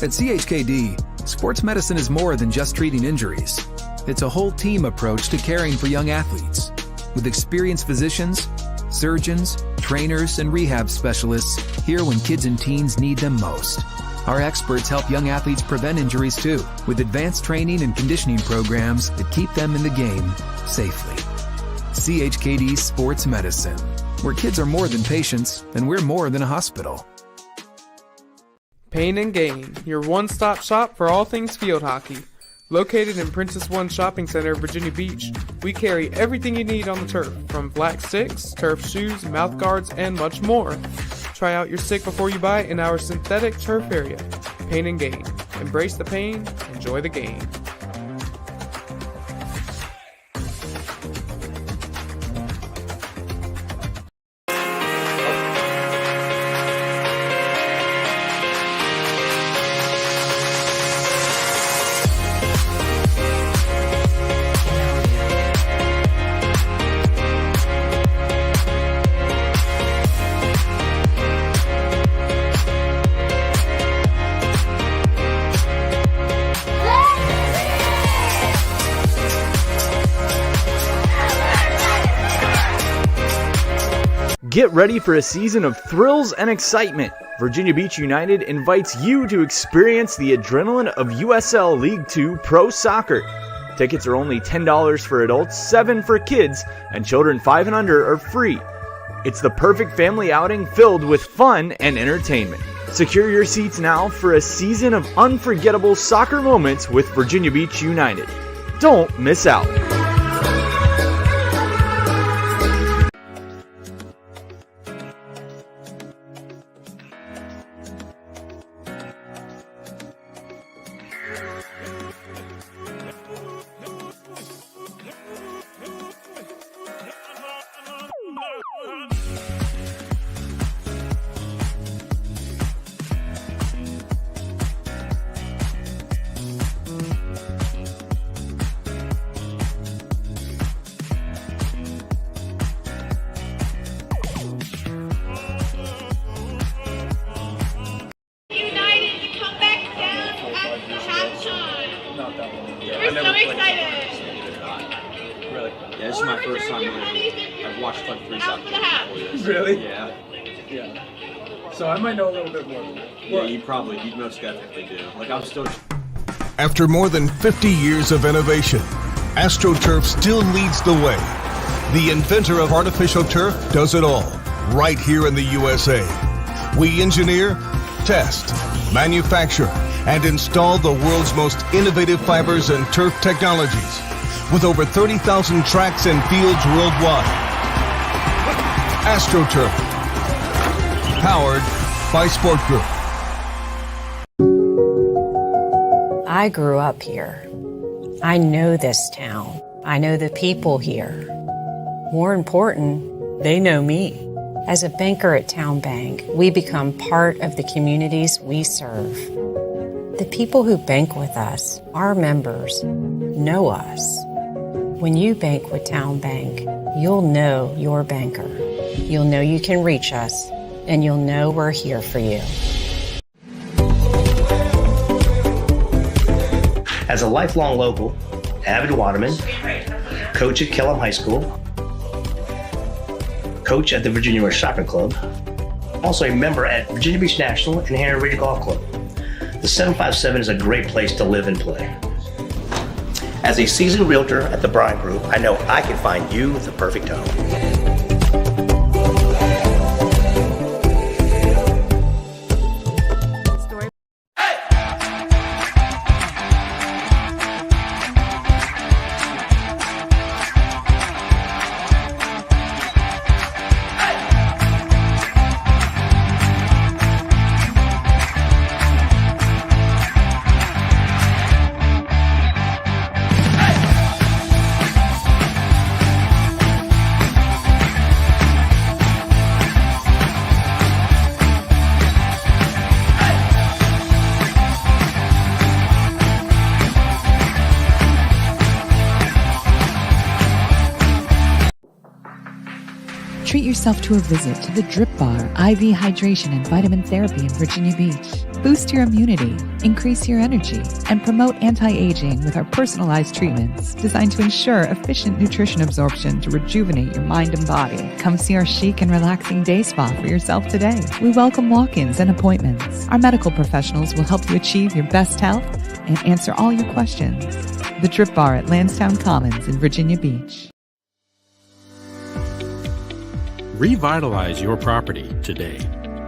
At CHKD, sports medicine is more than just treating injuries. It's a whole team approach to caring for young athletes. With experienced physicians, surgeons, trainers, and rehab specialists here when kids and teens need them most. Our experts help young athletes prevent injuries too, with advanced training and conditioning programs that keep them in the game safely. CHKD Sports Medicine, where kids are more than patients and we're more than a hospital. Pain and Gain, your one-stop shop for all things field hockey. Located in Princess One Shopping Center, Virginia Beach, we carry everything you need on the turf, from black sticks, turf shoes, mouth guards, and much more. Try out your stick before you buy in our synthetic turf area. Pain and Gain. Embrace the pain, enjoy the game. Get ready for a season of thrills and excitement. Virginia Beach United invites you to experience the adrenaline of USL League 2 Pro Soccer. Tickets are only $10 for adults, $7 for kids, and children 5 and under are free. It's the perfect family outing filled with fun and entertainment. Secure your seats now for a season of unforgettable soccer moments with Virginia Beach United. Don't miss out. Really? Yeah, this is my first time really. I've watched like 3 soccer games before this. Really? Yeah. Yeah. So I might know a little bit more than that. Yeah, you most definitely do. Like, I'm still... After more than 50 years of innovation, AstroTurf still leads the way. The inventor of artificial turf does it all, right here in the USA. We engineer, test, manufacture, and install the world's most innovative fibers and turf technologies, with over 30,000 tracks and fields worldwide. AstroTurf, powered by Sport Group. I grew up here. I know this town. I know the people here. More important, they know me. As a banker at Town Bank, we become part of the communities we serve. The people who bank with us, our members, know us. When you bank with Town Bank, you'll know your banker. You'll know you can reach us, and you'll know we're here for you. As a lifelong local, avid waterman, coach at Kellam High School, coach at the Virginia West Shopping Club, also a member at Virginia Beach National and Henry Ridge Golf Club. The 757 is a great place to live and play. As a seasoned realtor at the Bryan Group, I know I can find you the perfect home. Treat yourself to a visit to the Drip Bar IV Hydration and Vitamin Therapy in Virginia Beach. Boost your immunity, increase your energy, and promote anti-aging with our personalized treatments designed to ensure efficient nutrition absorption to rejuvenate your mind and body. Come see our chic and relaxing day spa for yourself today. We welcome walk-ins and appointments. Our medical professionals will help you achieve your best health and answer all your questions. The Drip Bar at Lansdowne Commons in Virginia Beach. Revitalize your property today.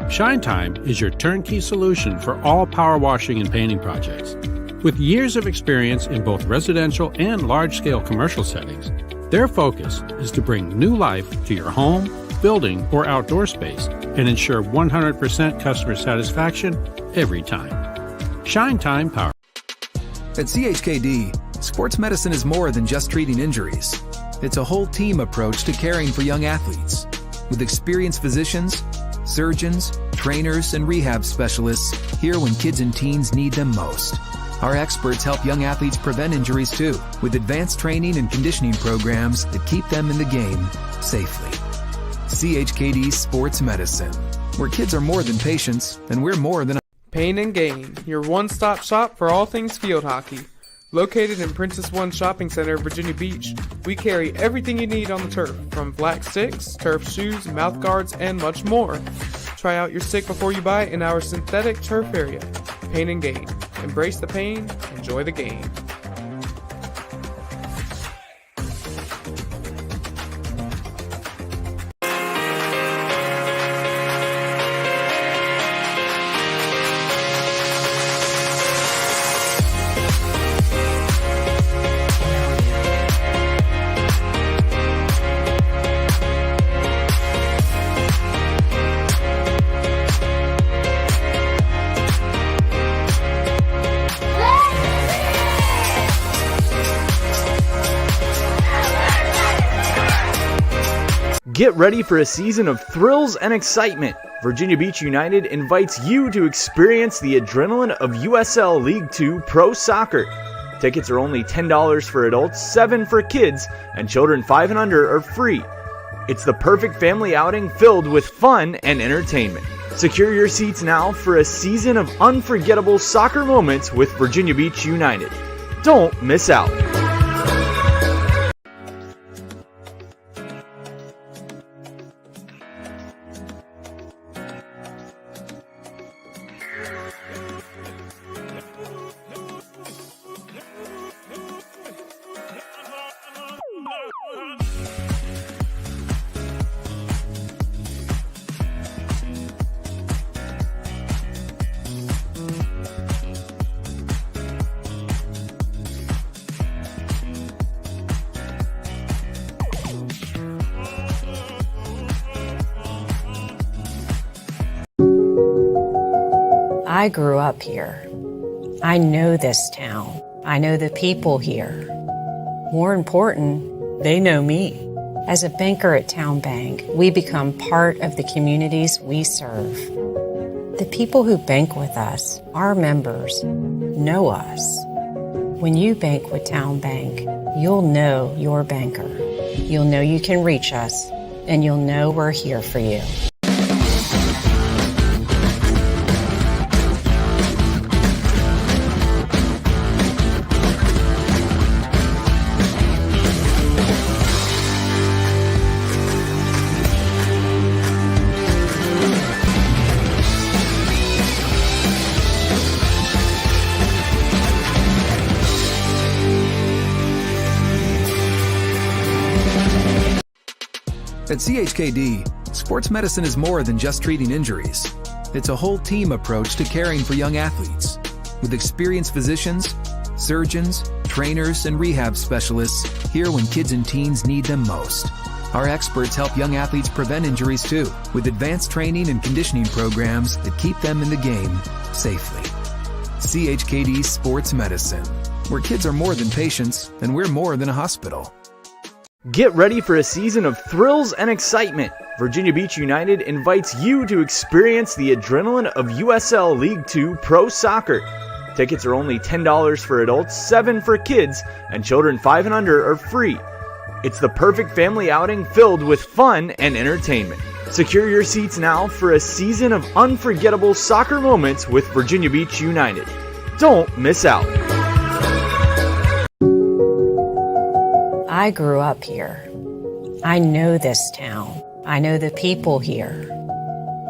Shine Time is your turnkey solution for all power washing and painting projects. With years of experience in both residential and large-scale commercial settings, their focus is to bring new life to your home, building, or outdoor space and ensure 100% customer satisfaction every time. Shine Time Power. At CHKD, sports medicine is more than just treating injuries. It's a whole team approach to caring for young athletes. With experienced physicians, surgeons, trainers, and rehab specialists here when kids and teens need them most. Our experts help young athletes prevent injuries too, with advanced training and conditioning programs that keep them in the game safely. CHKD Sports Medicine, where kids are more than patients, and we're more than Pain and Gain, your one-stop shop for all things field hockey. Located in Princess One Shopping Center, Virginia Beach, we carry everything you need on the turf, from black sticks, turf shoes, mouth guards, and much more. Try out your stick before you buy in our synthetic turf area. Pain and Gain. Embrace the pain, enjoy the game. Get ready for a season of thrills and excitement. Virginia Beach United invites you to experience the adrenaline of USL League 2 Pro Soccer. Tickets are only $10 for adults, $7 for kids, and children 5 and under are free. It's the perfect family outing filled with fun and entertainment. Secure your seats now for a season of unforgettable soccer moments with Virginia Beach United. Don't miss out. I grew up here. I know this town. I know the people here. More important, they know me. As a banker at Town Bank, we become part of the communities we serve. The people who bank with us, our members, know us. When you bank with Town Bank, you'll know your banker. You'll know you can reach us, and you'll know we're here for you. At CHKD, sports medicine is more than just treating injuries. It's a whole team approach to caring for young athletes. With experienced physicians, surgeons, trainers, and rehab specialists here when kids and teens need them most. Our experts help young athletes prevent injuries too, with advanced training and conditioning programs that keep them in the game safely. CHKD Sports Medicine, where kids are more than patients and we're more than a hospital. Get ready for a season of thrills and excitement. Virginia Beach United invites you to experience the adrenaline of USL League 2 Pro Soccer. Tickets are only $10 for adults, $7 for kids, and children 5 and under are free. It's the perfect family outing filled with fun and entertainment. Secure your seats now for a season of unforgettable soccer moments with Virginia Beach United. Don't miss out. I grew up here. I know this town. I know the people here.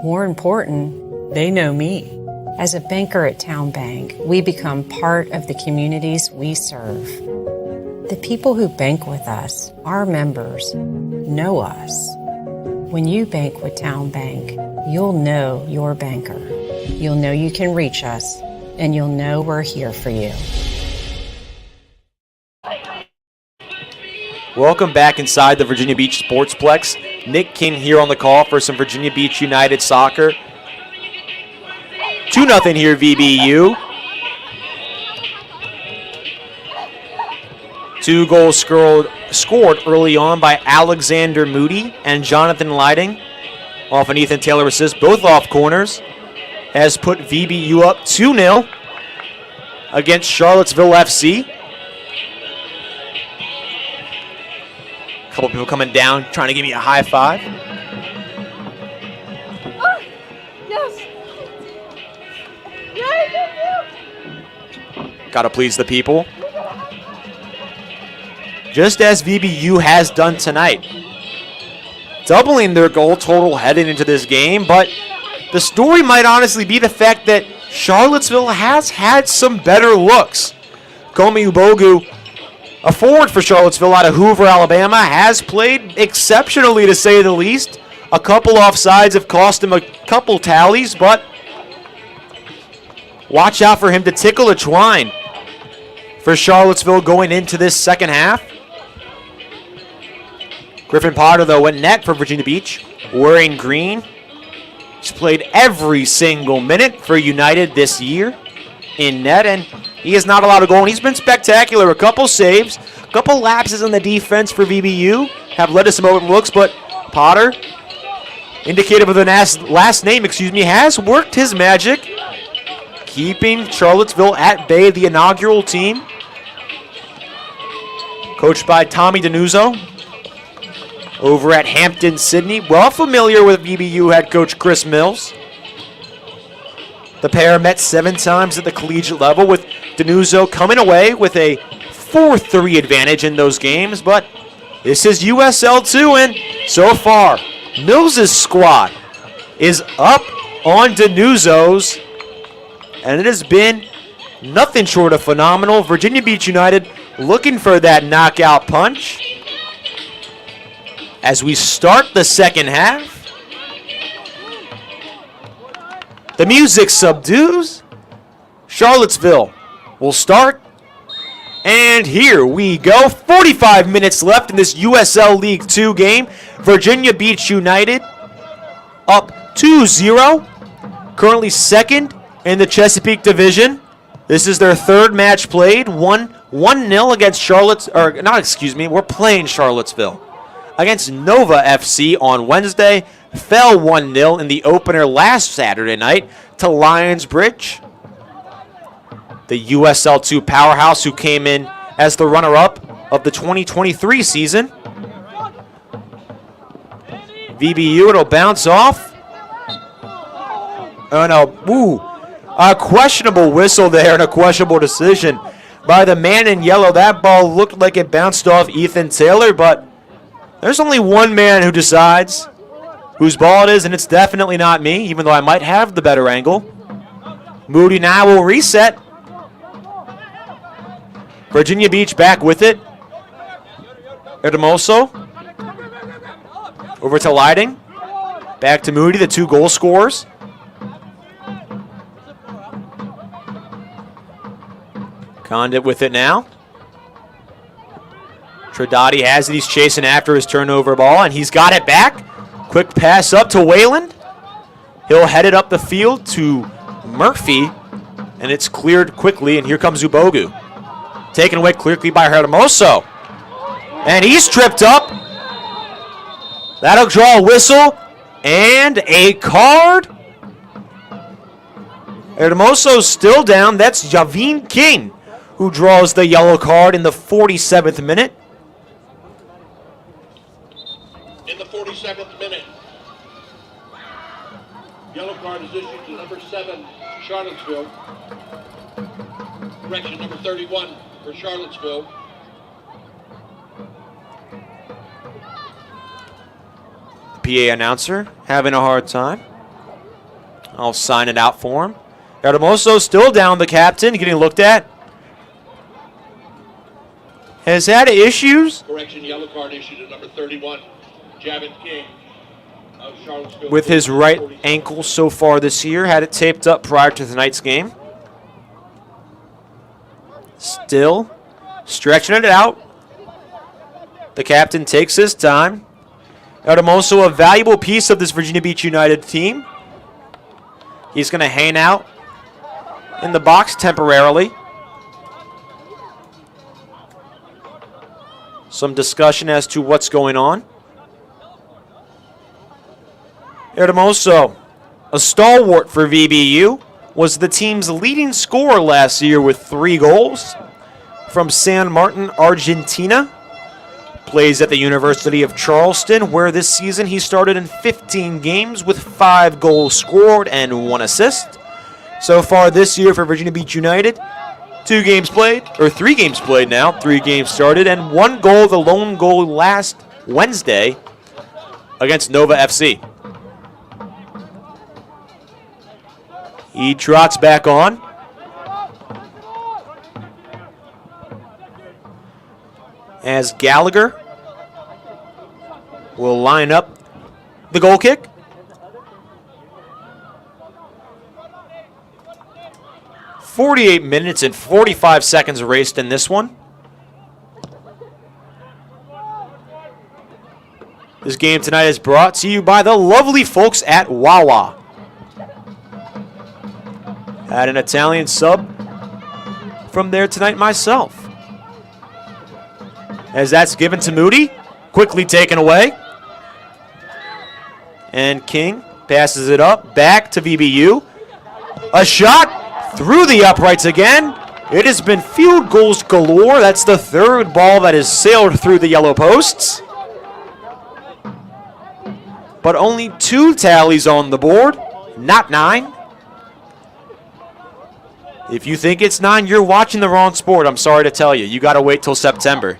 More important, they know me. As a banker at Town Bank, we become part of the communities we serve. The people who bank with us, our members, know us. When you bank with Town Bank, you'll know your banker. You'll know you can reach us, and you'll know we're here for you. Welcome back inside the Virginia Beach Sportsplex. Nick King here on the call for some Virginia Beach United soccer. 2-0 here, VBU. 2 goals scored early on by Alexander Moody and Jonathan Lighting. Off an Ethan Taylor assist, both off corners. Has put VBU up 2-0 against Charlottesville FC. A couple people coming down, trying to give me a high five. Oh, yes. Got to please the people. Just as VBU has done tonight. Doubling their goal total heading into this game, but the story might honestly be the fact that Charlottesville has had some better looks. Komi Ubogu, a forward for Charlottesville out of Hoover, Alabama, has played exceptionally to say the least. A couple offsides have cost him a couple tallies, but watch out for him to tickle a twine for Charlottesville going into this second half. Griffin Potter, though, went net for Virginia Beach, wearing green. He's played every single minute for United this year in net, and he is not allowed a goal, and he's been spectacular. A couple saves, a couple lapses in the defense for VBU have led to some open looks, but Potter, indicative of the last name, has worked his magic, keeping Charlottesville at bay, the inaugural team. Coached by Tommy Denuzzo over at Hampton, Sydney. Well familiar with VBU head coach Chris Mills. The pair met 7 times at the collegiate level, with Denuzzo coming away with a 4-3 advantage in those games, but this is USL 2, and so far, Mills' squad is up on Denuzzo's, and it has been nothing short of phenomenal. Virginia Beach United looking for that knockout punch as we start the second half. The music subdues. Charlottesville will start. And here we go. 45 minutes left in this USL League 2 game. Virginia Beach United up 2-0. Currently second in the Chesapeake Division. This is their third match played. 1-0 against we're playing Charlottesville. Against Nova FC on Wednesday. Fell 1-0 in the opener last Saturday night to Lions Bridge. The USL 2 powerhouse who came in as the runner-up of the 2023 season. VBU, it'll bounce off. Oh no, a questionable whistle there and a questionable decision by the man in yellow. That ball looked like it bounced off Ethan Taylor, but there's only one man who decides whose ball it is, and it's definitely not me, even though I might have the better angle. Moody now will reset. Virginia Beach back with it. Hermoso. Over to Lighting. Back to Moody, the 2 goal scorers. Condit with it now. Tradati has it. He's chasing after his turnover ball, and he's got it back. Quick pass up to Wayland. He'll head it up the field to Murphy, and it's cleared quickly, and here comes Ubogu. Taken away quickly by Hermoso. And he's tripped up. That'll draw a whistle and a card. Hermoso's still down. That's Javine King who draws the yellow card in the 47th minute. In the 47th minute, yellow card is issued to number 7, Charlottesville. Correction, number 31 for Charlottesville. The PA announcer having a hard time. I'll sign it out for him. Hermoso still down, the captain, getting looked at. Has had issues. Correction, yellow card issued to number 31, Javin King of Charlottesville. With his right ankle so far this year. Had it taped up prior to tonight's game. Still stretching it out. The captain takes his time. Hermoso, a valuable piece of this Virginia Beach United team. He's going to hang out in the box temporarily. Some discussion as to what's going on. Hermoso, a stalwart for VBU, was the team's leading scorer last year with 3 goals. From San Martin, Argentina. Plays at the University of Charleston, where this season he started in 15 games with 5 goals scored and 1 assist. So far this year for Virginia Beach United, 3 games played now, 3 games started, and 1 goal, the lone goal last Wednesday against Nova FC. He trots back on. As Gallagher will line up the goal kick. .48 minutes and 45 seconds raced in this one. This game tonight is brought to you by the lovely folks at Wawa. Had an Italian sub from there tonight myself. As that's given to Moody, quickly taken away. And King passes it up, back to VBU. A shot through the uprights again. It has been field goals galore. That's the 3rd ball that has sailed through the yellow posts. But only 2 tallies on the board, not 9. If you think it's 9, you're watching the wrong sport. I'm sorry to tell you. You got to wait till September.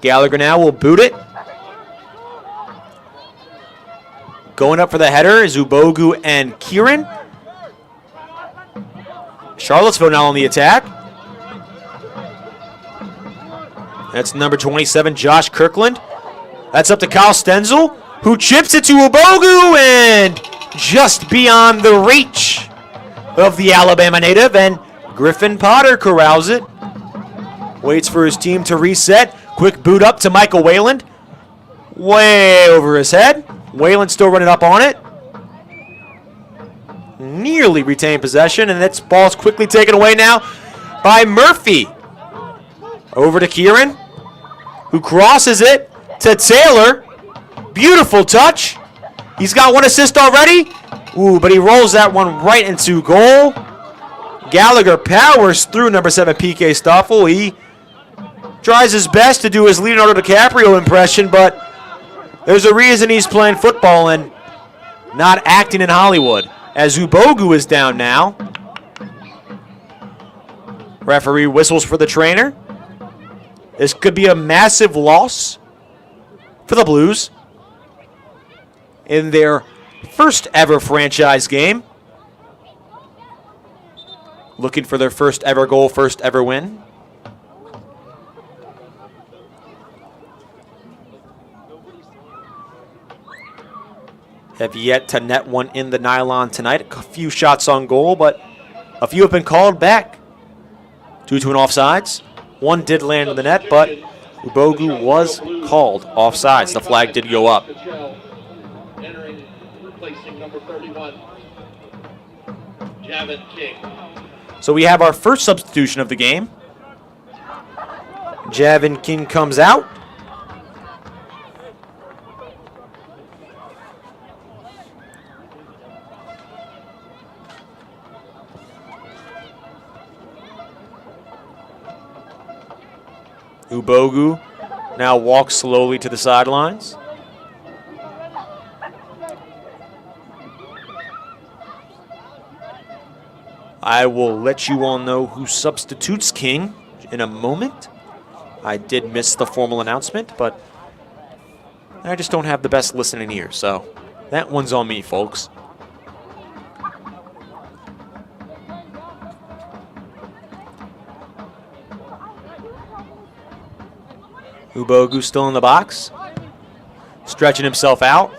Gallagher now will boot it. Going up for the header is Ubogu and Kieran. Charlottesville now on the attack. That's number 27, Josh Kirkland. That's up to Kyle Stenzel, who chips it to Ubogu, and just beyond the reach of the Alabama native, and Griffin Potter corrals it. Waits for his team to reset. Quick boot up to Michael Wayland. Way over his head. Wayland still running up on it. Nearly retained possession, and that ball's quickly taken away now by Murphy. Over to Kieran, who crosses it to Taylor. Beautiful touch. He's got one assist already. Ooh, but he rolls that one right into goal. Gallagher powers through number 7 PK Stoffel. He tries his best to do his Leonardo DiCaprio impression, but there's a reason he's playing football and not acting in Hollywood. As Ubogu is down now. Referee whistles for the trainer. This could be a massive loss for the Blues in their first ever franchise game. Looking for their first ever goal, first ever win. Have yet to net one in the nylon tonight. A few shots on goal, but a few have been called back due to an offsides. One did land in the net, but Ubogu was called offsides. The flag did go up. Entering, replacing number 31, Javin King. So we have our first substitution of the game. Javin King comes out. Ubogu now walks slowly to the sidelines. I will let you all know who substitutes King in a moment. I did miss the formal announcement, but I just don't have the best listening ears, so that one's on me, folks. Ubogu still in the box, stretching himself out.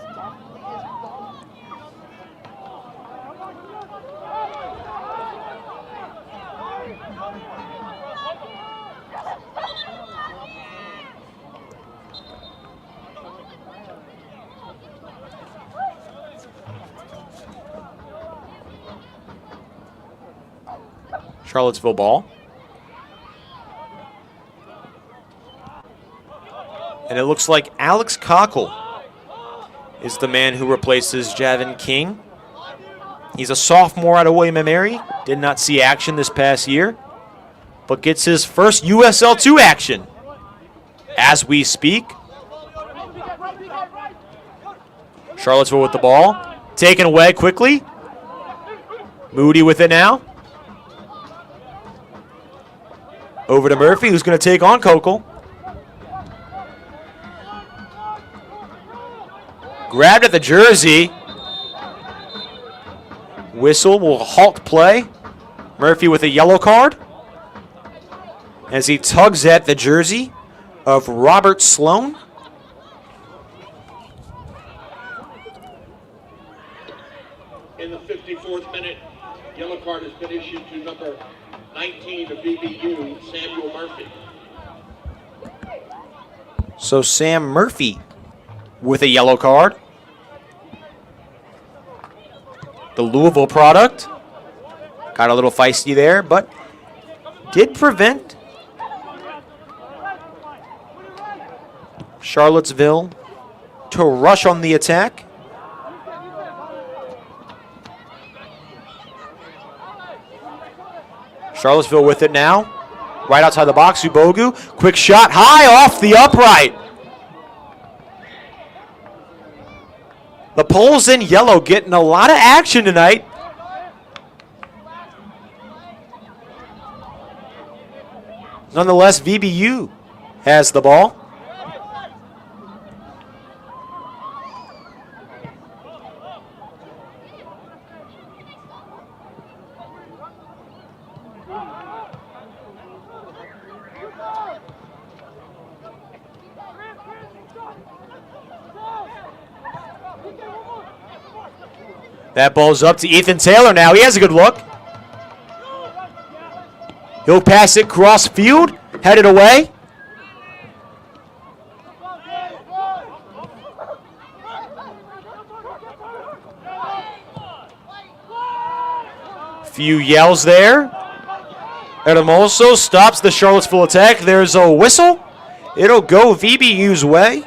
Charlottesville ball. And it looks like Alex Cockle is the man who replaces Javin King. He's a sophomore out of William & Mary. Did not see action this past year, but gets his first USL 2 action as we speak. Charlottesville with the ball. Taken away quickly. Moody with it now. Over to Murphy, who's going to take on Cockle. Grabbed at the jersey. Whistle will halt play. Murphy with a yellow card as he tugs at the jersey of Robert Sloan. In the 54th minute, yellow card has been issued to number 19 of VBU, Samuel Murphy. So Sam Murphy with a yellow card. The Louisville product. Got a little feisty there, but did prevent Charlottesville to rush on the attack. Charlottesville with it now. Right outside the box, Ubogu. Quick shot, high off the upright. The Poles in yellow getting a lot of action tonight. Nonetheless, VBU has the ball. That ball's up to Ethan Taylor now. He has a good look. He'll pass it cross field, headed away. Few yells there. Hermoso stops the Charlottesville attack. There's a whistle. It'll go VBU's way.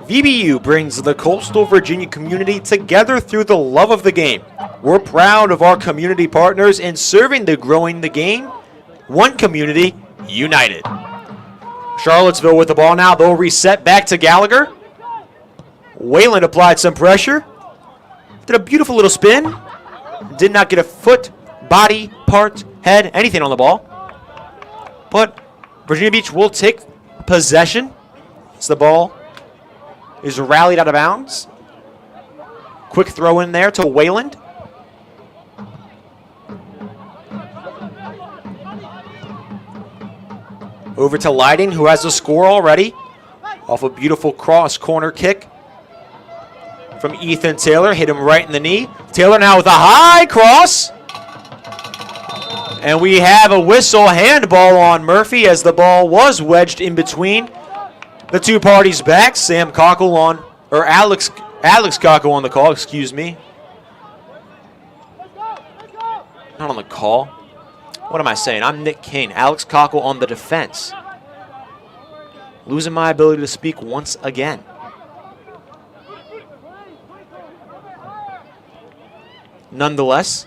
VBU brings the coastal Virginia community together through the love of the game. We're proud of our community partners in serving the growing the game. One community, united. Charlottesville with the ball now. They'll reset back to Gallagher. Wayland applied some pressure. Did a beautiful little spin. Did not get a foot, body, part, head, anything on the ball. But Virginia Beach will take possession as the ball is rallied out of bounds. Quick throw in there to Wayland. Over to Lighting, who has the score already. Off a beautiful cross corner kick from Ethan Taylor. Hit him right in the knee. Taylor now with a high cross. And we have a whistle, handball on Murphy as the ball was wedged in between the two parties' backs. Sam Cockle on, or Alex Cockle on the call, excuse me. Not on the call. What am I saying? I'm Nick Kane. Alex Cockle on the defense. Losing my ability to speak once again. Nonetheless,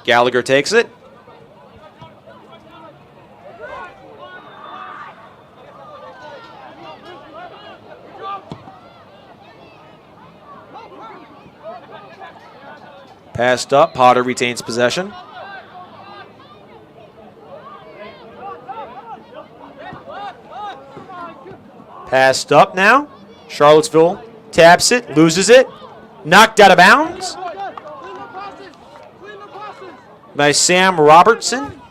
Gallagher takes it. Passed up. Potter retains possession. Passed up now. Charlottesville taps it, loses it. Knocked out of bounds by Sam Robertson.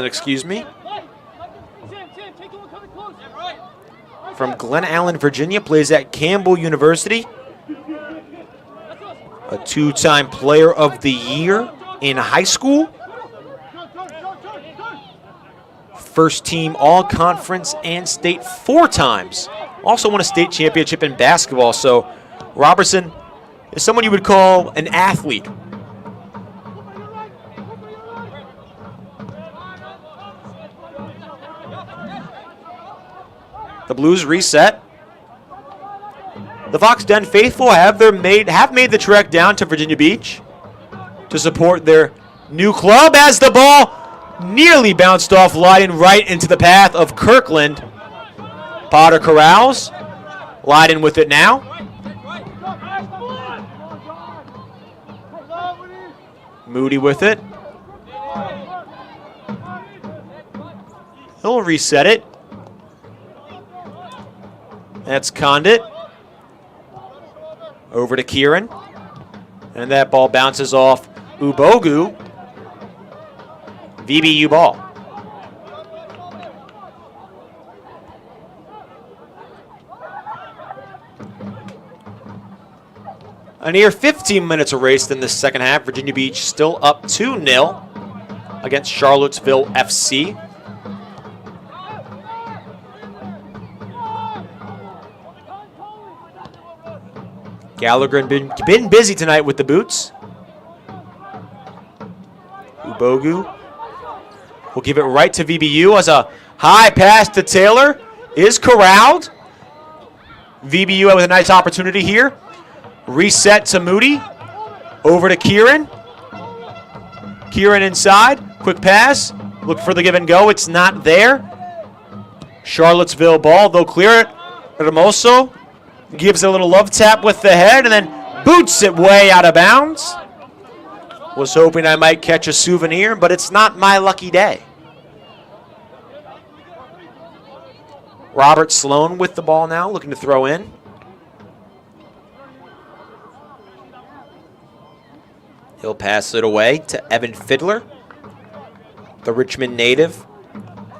Excuse me. From Glen Allen, Virginia, plays at Campbell University. A two-time player of the year in high school. First team all-conference and state 4 times. Also won a state championship in basketball. So Robertson is someone you would call an athlete. The Blues reset. The Fox Den faithful have made the trek down to Virginia Beach to support their new club as the ball nearly bounced off Leiden right into the path of Kirkland. Potter corrals. Leiden with it now. Moody with it. He'll reset it. That's Condit. Over to Kieran. And that ball bounces off Ubogu. VBU ball. A near 15 minutes erased in the second half. Virginia Beach still up 2-0 against Charlottesville FC. Gallagher been busy tonight with the boots. Ubogu will give it right to VBU as a high pass to Taylor is corralled. VBU with a nice opportunity here. Reset to Moody. Over to Kieran. Kieran inside. Quick pass. Look for the give and go. It's not there. Charlottesville ball. They'll clear it. Hermoso gives a little love tap with the head and then boots it way out of bounds. Was hoping I might catch a souvenir, but it's not my lucky day. Robert Sloan with the ball now, looking to throw in. He'll pass it away to Evan Fiddler, the Richmond native,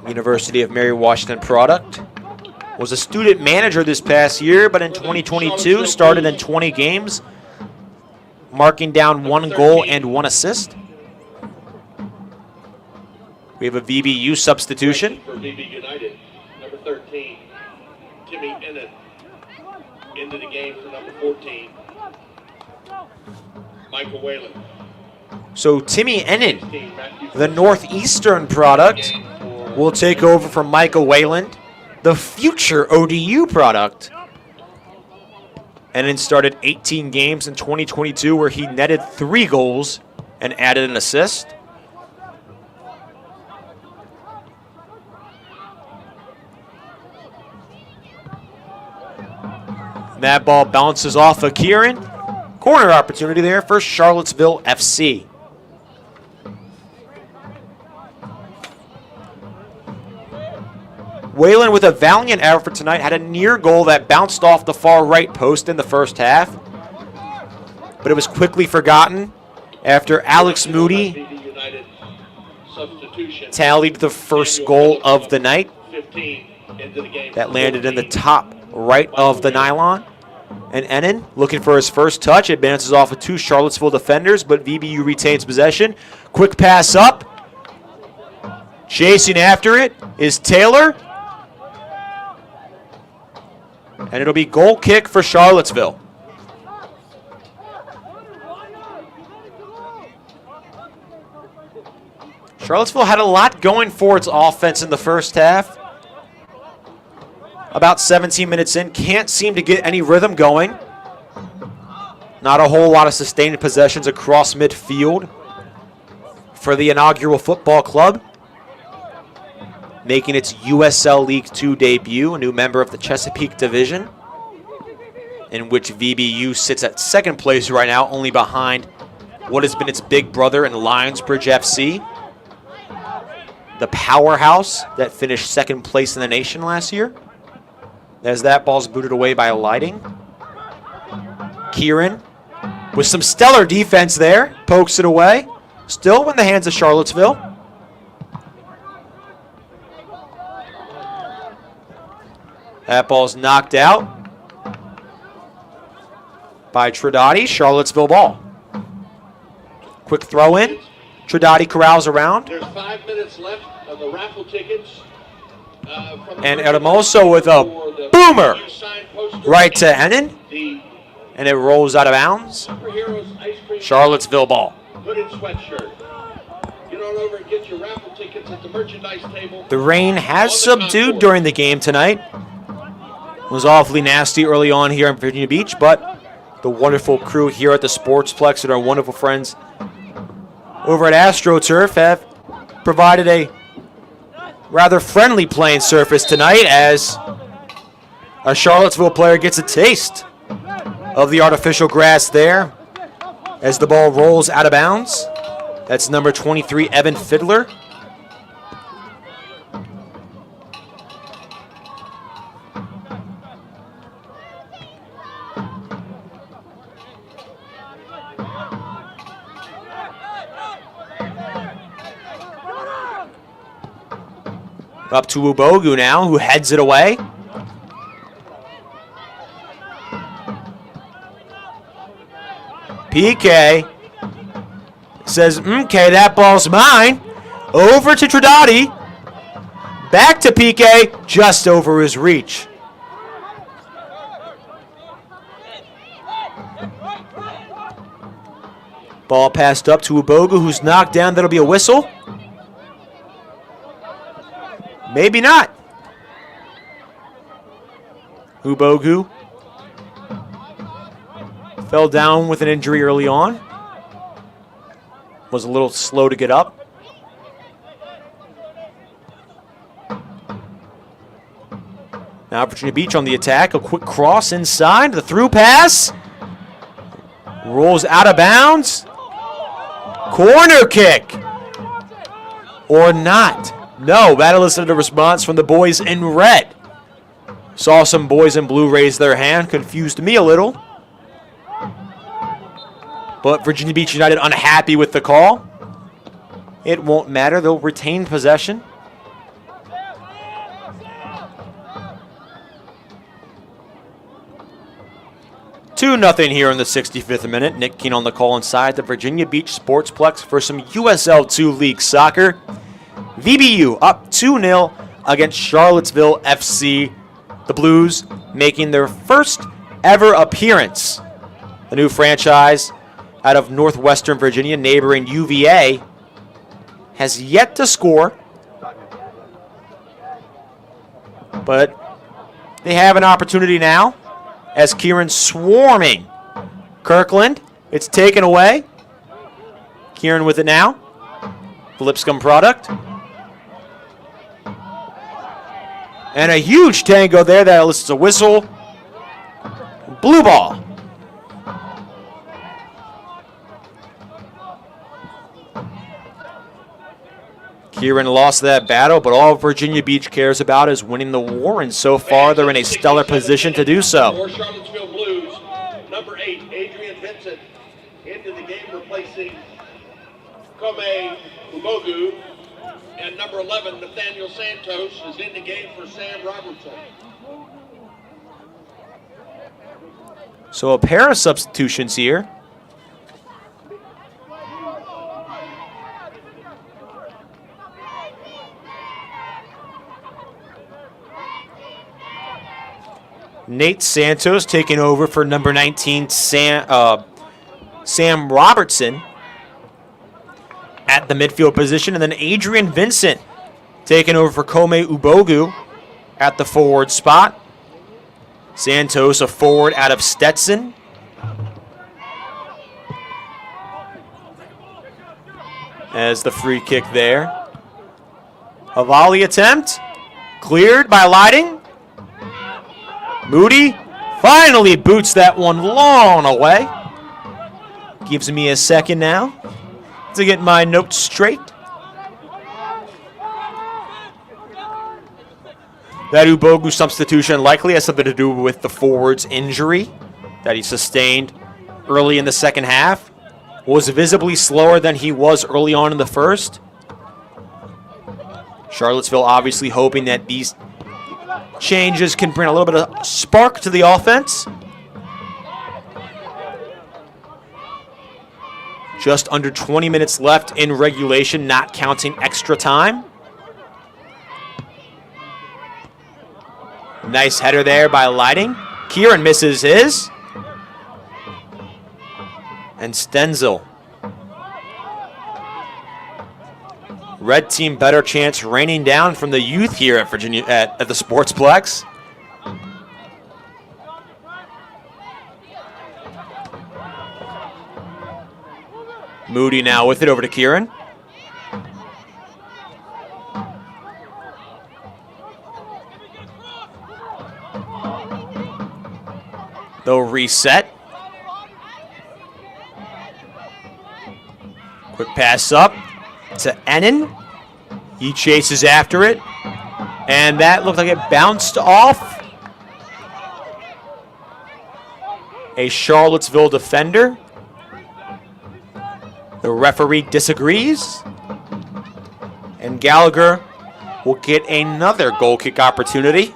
University of Mary Washington product. Was a student manager this past year, but in 2022 started in 20 games. marking down 1 goal and 1 assist. We have a VBU substitution. For VB United, number 13, Timmy Ennan. Into the game for number 14, Michael Whalen. So Timmy Ennan, the Northeastern product, will take over from Michael Wayland, the future ODU product. Ennan started 18 games in 2022 where he netted 3 goals and added an assist. That ball bounces off of Kieran. Corner opportunity there for Charlottesville FC. Whalen with a valiant effort tonight had a near goal that bounced off the far right post in the first half. But it was quickly forgotten after Alex Moody tallied the first goal of the night. That landed in the top right of the nylon. And Ennan looking for his first touch. It bounces off of 2 Charlottesville defenders, but VBU retains possession. Quick pass up. Chasing after it is Taylor. And it'll be goal kick for Charlottesville. Charlottesville had a lot going for its offense in the first half. About 17 minutes in, can't seem to get any rhythm going. Not a whole lot of sustained possessions across midfield for the inaugural football club. Making its USL League 2 debut, a new member of the Chesapeake Division, in which VBU sits at second place right now, only behind what has been its big brother in Lionsbridge FC, the powerhouse that finished second place in the nation last year. As that ball's booted away by Lighting. Kieran with some stellar defense there, pokes it away. Still in the hands of Charlottesville. That ball's knocked out by Tridati. Charlottesville ball. Quick throw in. Tridati corrals around. There's 5 minutes left of the raffle tickets. And Hermoso with a boomer right to Ennan. And it rolls out of bounds. Charlottesville ball. The rain has subdued during the game tonight. It was awfully nasty early on here in Virginia Beach, but the wonderful crew here at the Sportsplex and our wonderful friends over at AstroTurf have provided a rather friendly playing surface tonight as a Charlottesville player gets a taste of the artificial grass there as the ball rolls out of bounds. That's number 23, Evan Fiddler. Up to Ubogu now, who heads it away. PK says, okay, that ball's mine. Over to Tridati. Back to PK, just over his reach. Ball passed up to Ubogu, who's knocked down. That'll be a whistle. Maybe not. Ubogu fell down with an injury early on. Was a little slow to get up. Now Virginia Beach on the attack. A quick cross inside. The through pass. Rolls out of bounds. Corner kick. Or not. No, that elicited a response from the boys in red. Saw some boys in blue raise their hand. Confused me a little. But Virginia Beach United unhappy with the call. It won't matter. They'll retain possession. 2-0 here in the 65th minute. Nick Keene on the call inside the Virginia Beach Sportsplex for some USL League soccer. VBU up 2-0 against Charlottesville FC. The Blues making their first ever appearance. The new franchise out of Northwestern Virginia, neighboring UVA, has yet to score. But they have an opportunity now as Kieran swarming Kirkland. It's taken away. Kieran with it now. The Lipscomb product. And a huge tango there that elicits a whistle. Blue ball. Kieran lost that battle, but all Virginia Beach cares about is winning the war, and so far they're in a stellar position to do so. For Charlottesville Blues, number 8, Adrian Vincent, into the game replacing Kome Ubogu, and number 11, Nathaniel Santos, is in the game for Sam Robertson. So a pair of substitutions here. Nate Santos taking over for number 19, Sam Robertson at the midfield position. And then Adrian Vincent taking over for Kome Ubogu at the forward spot. Santos, a forward out of Stetson. As the free kick there. A volley attempt. Cleared by Lighting. Moody finally boots that one long away. Gives me a second now to get my notes straight. That Ubogu substitution likely has something to do with the forward's injury that he sustained early in the second half. Was visibly slower than he was early on in the first. Charlottesville obviously hoping that these changes can bring a little bit of spark to the offense. Just under 20 minutes left in regulation, not counting extra time. Nice header there by Lighting. Kieran misses his. And Stenzel. Red team better chance raining down from the youth here at Virginia at the Sportsplex. Moody now with it over to Kieran. They'll reset. Quick pass up to Ennin. He chases after it. And that looked like it bounced off a Charlottesville defender. The referee disagrees. And Gallagher will get another goal kick opportunity.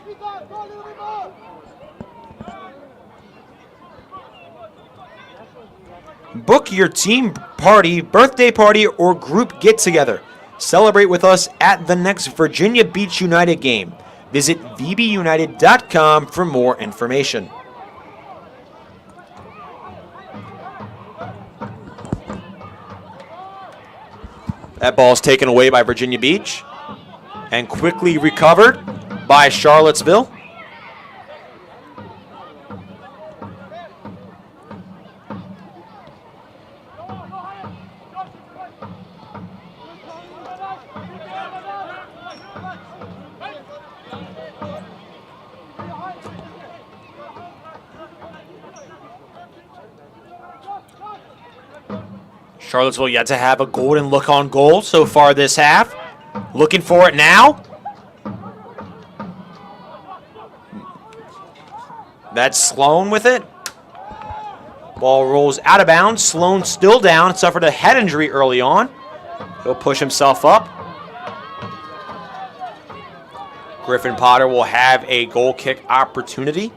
Book your team party, birthday party, or group get-together. Celebrate with us at the next Virginia Beach United game. Visit vbunited.com for more information. That ball is taken away by Virginia Beach and quickly recovered by Charlottesville. Charlottesville yet to have a golden look on goal so far this half. Looking for it now. That's Sloan with it. Ball rolls out of bounds. Sloan still down. Suffered a head injury early on. He'll push himself up. Griffin Potter will have a goal kick opportunity.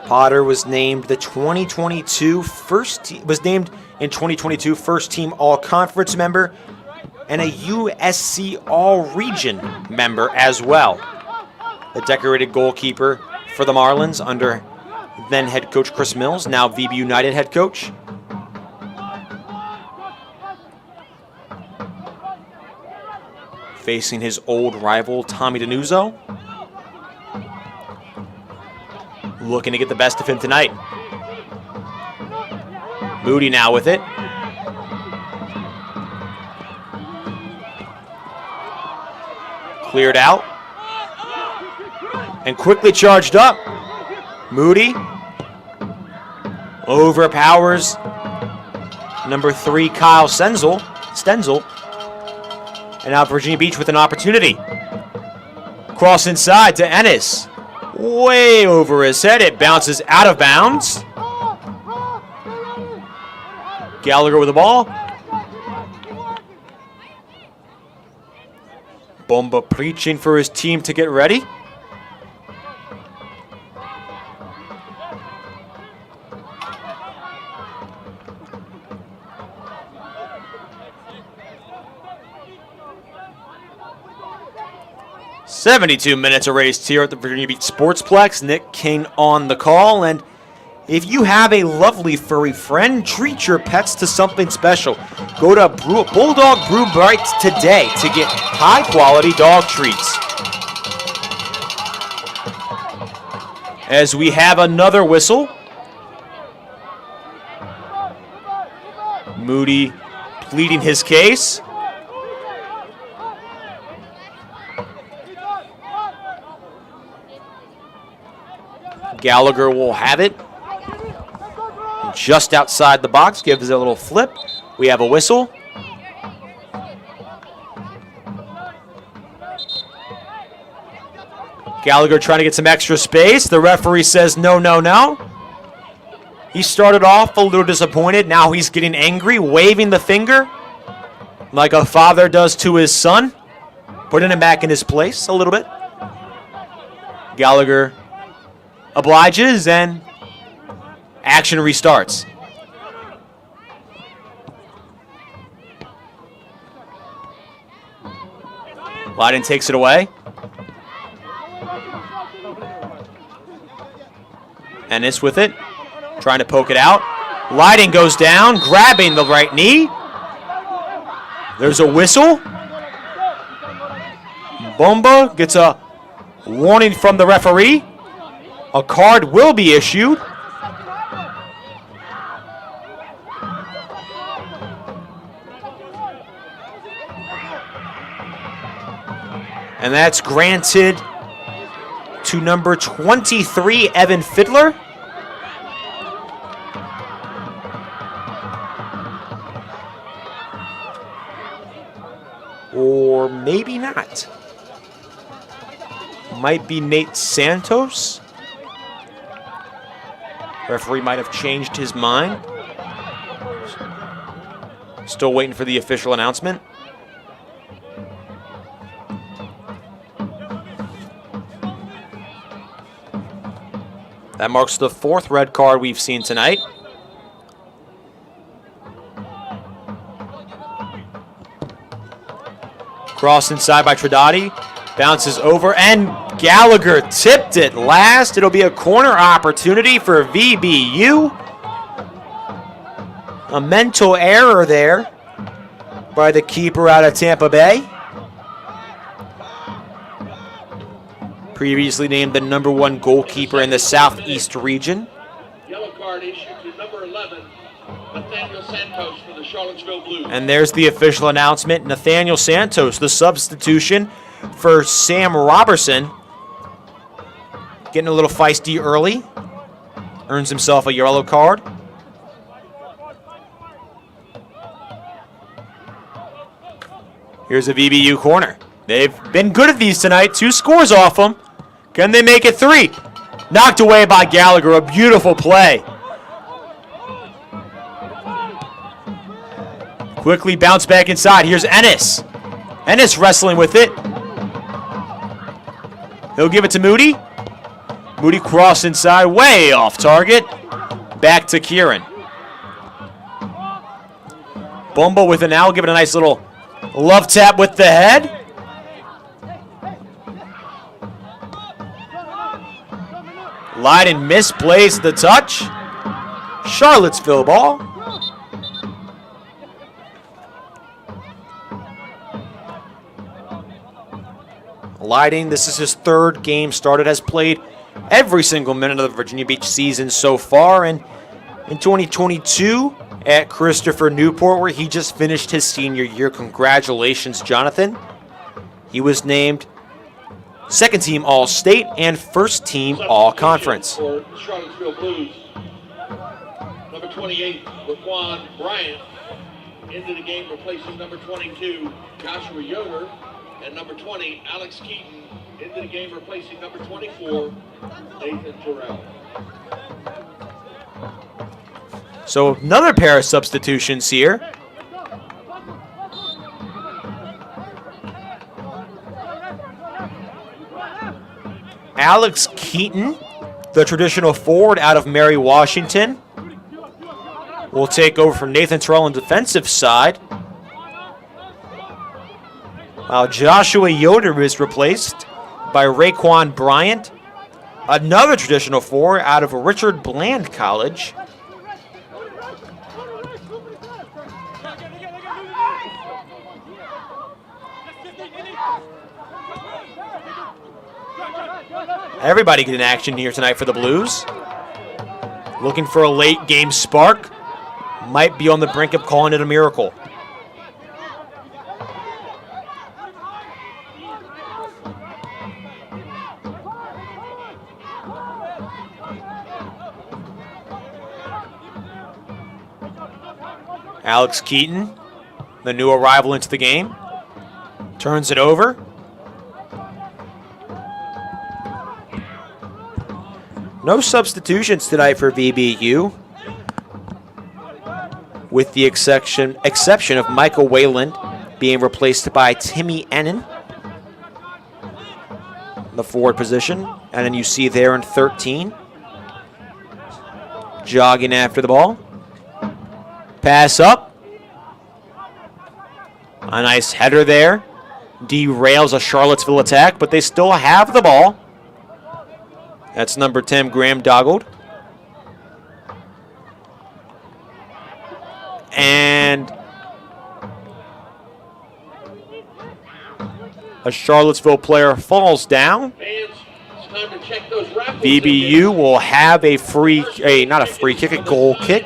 Potter was named the 2022 in 2022 first team all-conference member and a USC all-region member as well. The decorated goalkeeper for the Marlins under then head coach Chris Mills, now VBU United head coach. Facing his old rival Tommy Denuzzo. Looking to get the best of him tonight. Moody now with it. Cleared out. And quickly charged up. Moody overpowers number 3, Kyle Stenzel. And now Virginia Beach with an opportunity. Cross inside to Ennis. Way over his head. It bounces out of bounds. Gallagher with the ball. Bomba preaching for his team to get ready. "72 minutes erased here at the Virginia Beach Sportsplex. Nick King on the call. And if you have a lovely furry friend, treat your pets to something special. Go to Bulldog Brew Bites today to get high-quality dog treats." As we have another whistle. Moody pleading his case. Gallagher will have it. Just outside the box, gives it a little flip. We have a whistle. Gallagher trying to get some extra space. The referee says no, no, no. He started off a little disappointed. Now he's getting angry, waving the finger like a father does to his son, putting him back in his place a little bit. Gallagher obliges and action restarts. Leiden takes it away. Ennis with it, trying to poke it out. Leiden goes down, grabbing the right knee. There's a whistle. Bomba gets a warning from the referee. A card will be issued. And that's granted to number 23, Evan Fiddler. Or maybe not. Might be Nate Santos. Referee might have changed his mind. Still waiting for the official announcement. That marks the 4th red card we've seen tonight. Cross inside by Trinidadi. Bounces over, and Gallagher tipped it last. It'll be a corner opportunity for VBU. A mental error there by the keeper out of Tampa Bay. Previously named the #1 goalkeeper in the Southeast region. Yellow card issued to number 11, Nathaniel Santos for the Charlottesville Blues. And there's the official announcement. Nathaniel Santos, the substitution for Sam Robertson. Getting a little feisty early. Earns himself a yellow card. Here's a VBU corner. They've been good at these tonight. 2 scores off them. Can they make it 3? Knocked away by Gallagher. A beautiful play. Quickly bounce back inside. Here's Ennis. Ennis wrestling with it. He'll give it to Moody. Moody cross inside, way off target. Back to Kieran. Bumbo with it now, giving a nice little love tap with the head. Leiden misplays the touch. Charlottesville ball. Leiden, this is his third game started, has played every single minute of the Virginia Beach season so far. And in 2022 at Christopher Newport, where he just finished his senior year. Congratulations, Jonathan. He was named second team All-State and first team All-Conference. For Charlottesville Blues, number 28, Laquan Bryant, into the game replacing number 22, Joshua Yoder, and number 20, Alex Keaton, into the game replacing number 24, Nathan Terrell. So another pair of substitutions here. Alex Keaton, the traditional forward out of Mary Washington, will take over from Nathan Terrell on the defensive side. While Joshua Yoder is replaced by Raekwon Bryant, another traditional forward out of Richard Bland College. Everybody getting action here tonight for the Blues. Looking for a late game spark. Might be on the brink of calling it a miracle. Alex Keaton, the new arrival into the game, turns it over. No substitutions tonight for VBU, with the exception of Michael Wayland being replaced by Timmy Ennin, the forward position. And then you see there in 13, jogging after the ball. Pass up. A nice header there. Derails a Charlottesville attack, but they still have the ball. That's number 10, Graham Doggold. And a Charlottesville player falls down. VBU will have a goal kick.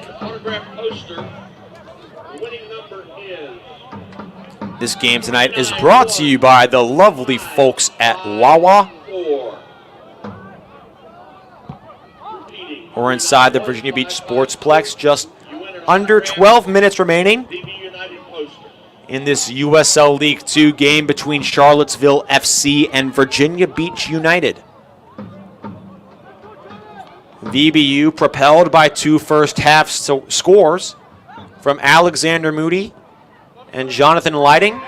This game tonight is brought to you by the lovely folks at Wawa. We're inside the Virginia Beach Sportsplex. Just under 12 minutes remaining in this USL League 2 game between Charlottesville FC and Virginia Beach United. VBU propelled by two first-half scores from Alexander Moody and Jonathan Leiding.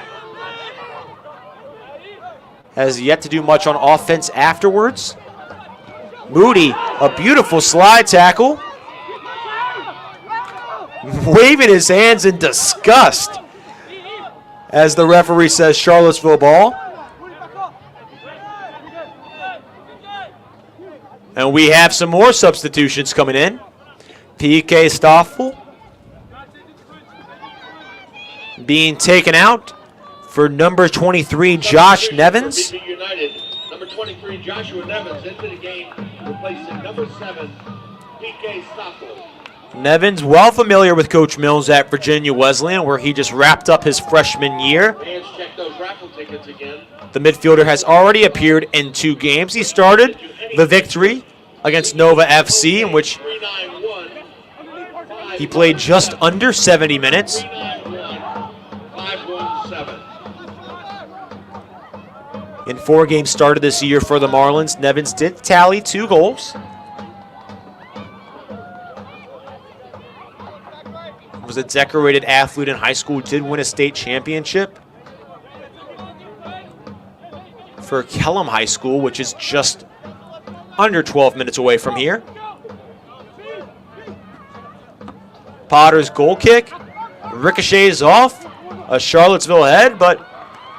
Has yet to do much on offense afterwards. Moody, a beautiful slide tackle. Waving his hands in disgust as the referee says Charlottesville ball. And we have some more substitutions coming in. PK Stoffel being taken out for number 23, Josh Nevins. Number 23, Joshua Nevins, into the game, replacing number 7, PK Stoffel. Nevins, well familiar with Coach Mills at Virginia Wesleyan, where he just wrapped up his freshman year. Fans check those raffle tickets again. The midfielder has already appeared in 2 games. He started the victory against Nova FC, in which he played just under 70 minutes. In 4 games started this year for the Marlins, Nevins did tally 2 goals. Was a decorated athlete in high school, did win a state championship for Kellam High School, which is just under 12 minutes away from here. Potter's goal kick ricochets off a Charlottesville head, but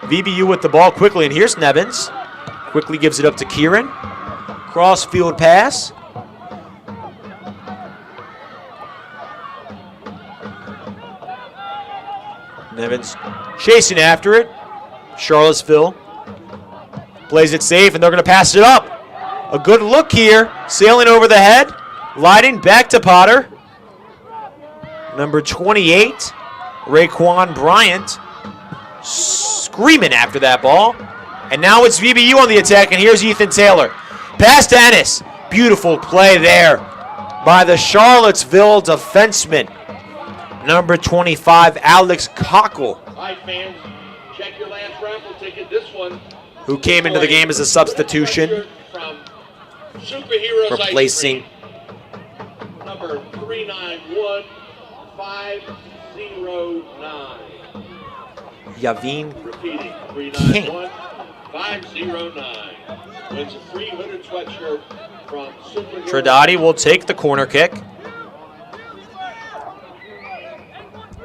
VBU with the ball quickly, and here's Nevins. Quickly gives it up to Kieran. Cross-field pass. Nevins chasing after it. Charlottesville plays it safe, and they're going to pass it up. A good look here, sailing over the head, gliding back to Potter. Number 28, Raekwon Bryant, screaming after that ball. And now it's VBU on the attack, and here's Ethan Taylor. Pass to Ennis. Beautiful play there by the Charlottesville defenseman. Number 25, Alex Cockle. All right, fans, check your last raffle ticket. This one, who came into the game as a substitution, from Superheroes replacing number 391509. Yavin Repeating, King. 391509. Wins a free hooded sweatshirt from Superheroes. Tradati will take the corner kick.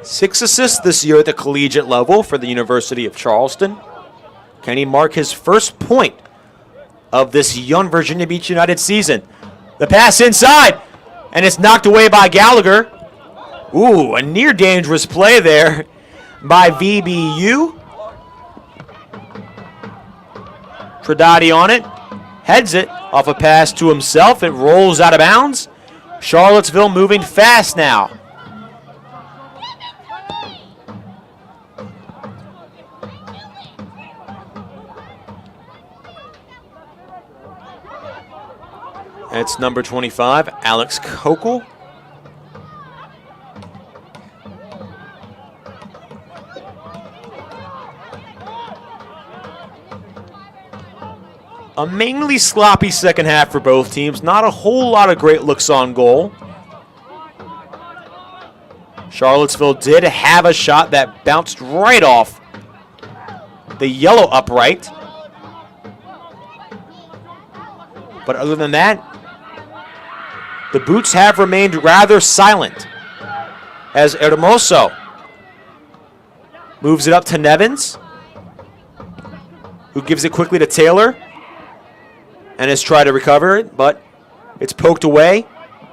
6 assists this year at the collegiate level for the University of Charleston. Can he mark his first point of this young Virginia Beach United season? The pass inside, and it's knocked away by Gallagher. Ooh, a near dangerous play there by VBU. Tradati on it, heads it off a pass to himself. It rolls out of bounds. Charlottesville moving fast now. It's number 25, Alex Cockle. A mainly sloppy second half for both teams. Not a whole lot of great looks on goal. Charlottesville did have a shot that bounced right off the yellow upright. But other than that, the Boots have remained rather silent as Hermoso moves it up to Nevins, who gives it quickly to Taylor and has tried to recover it, but it's poked away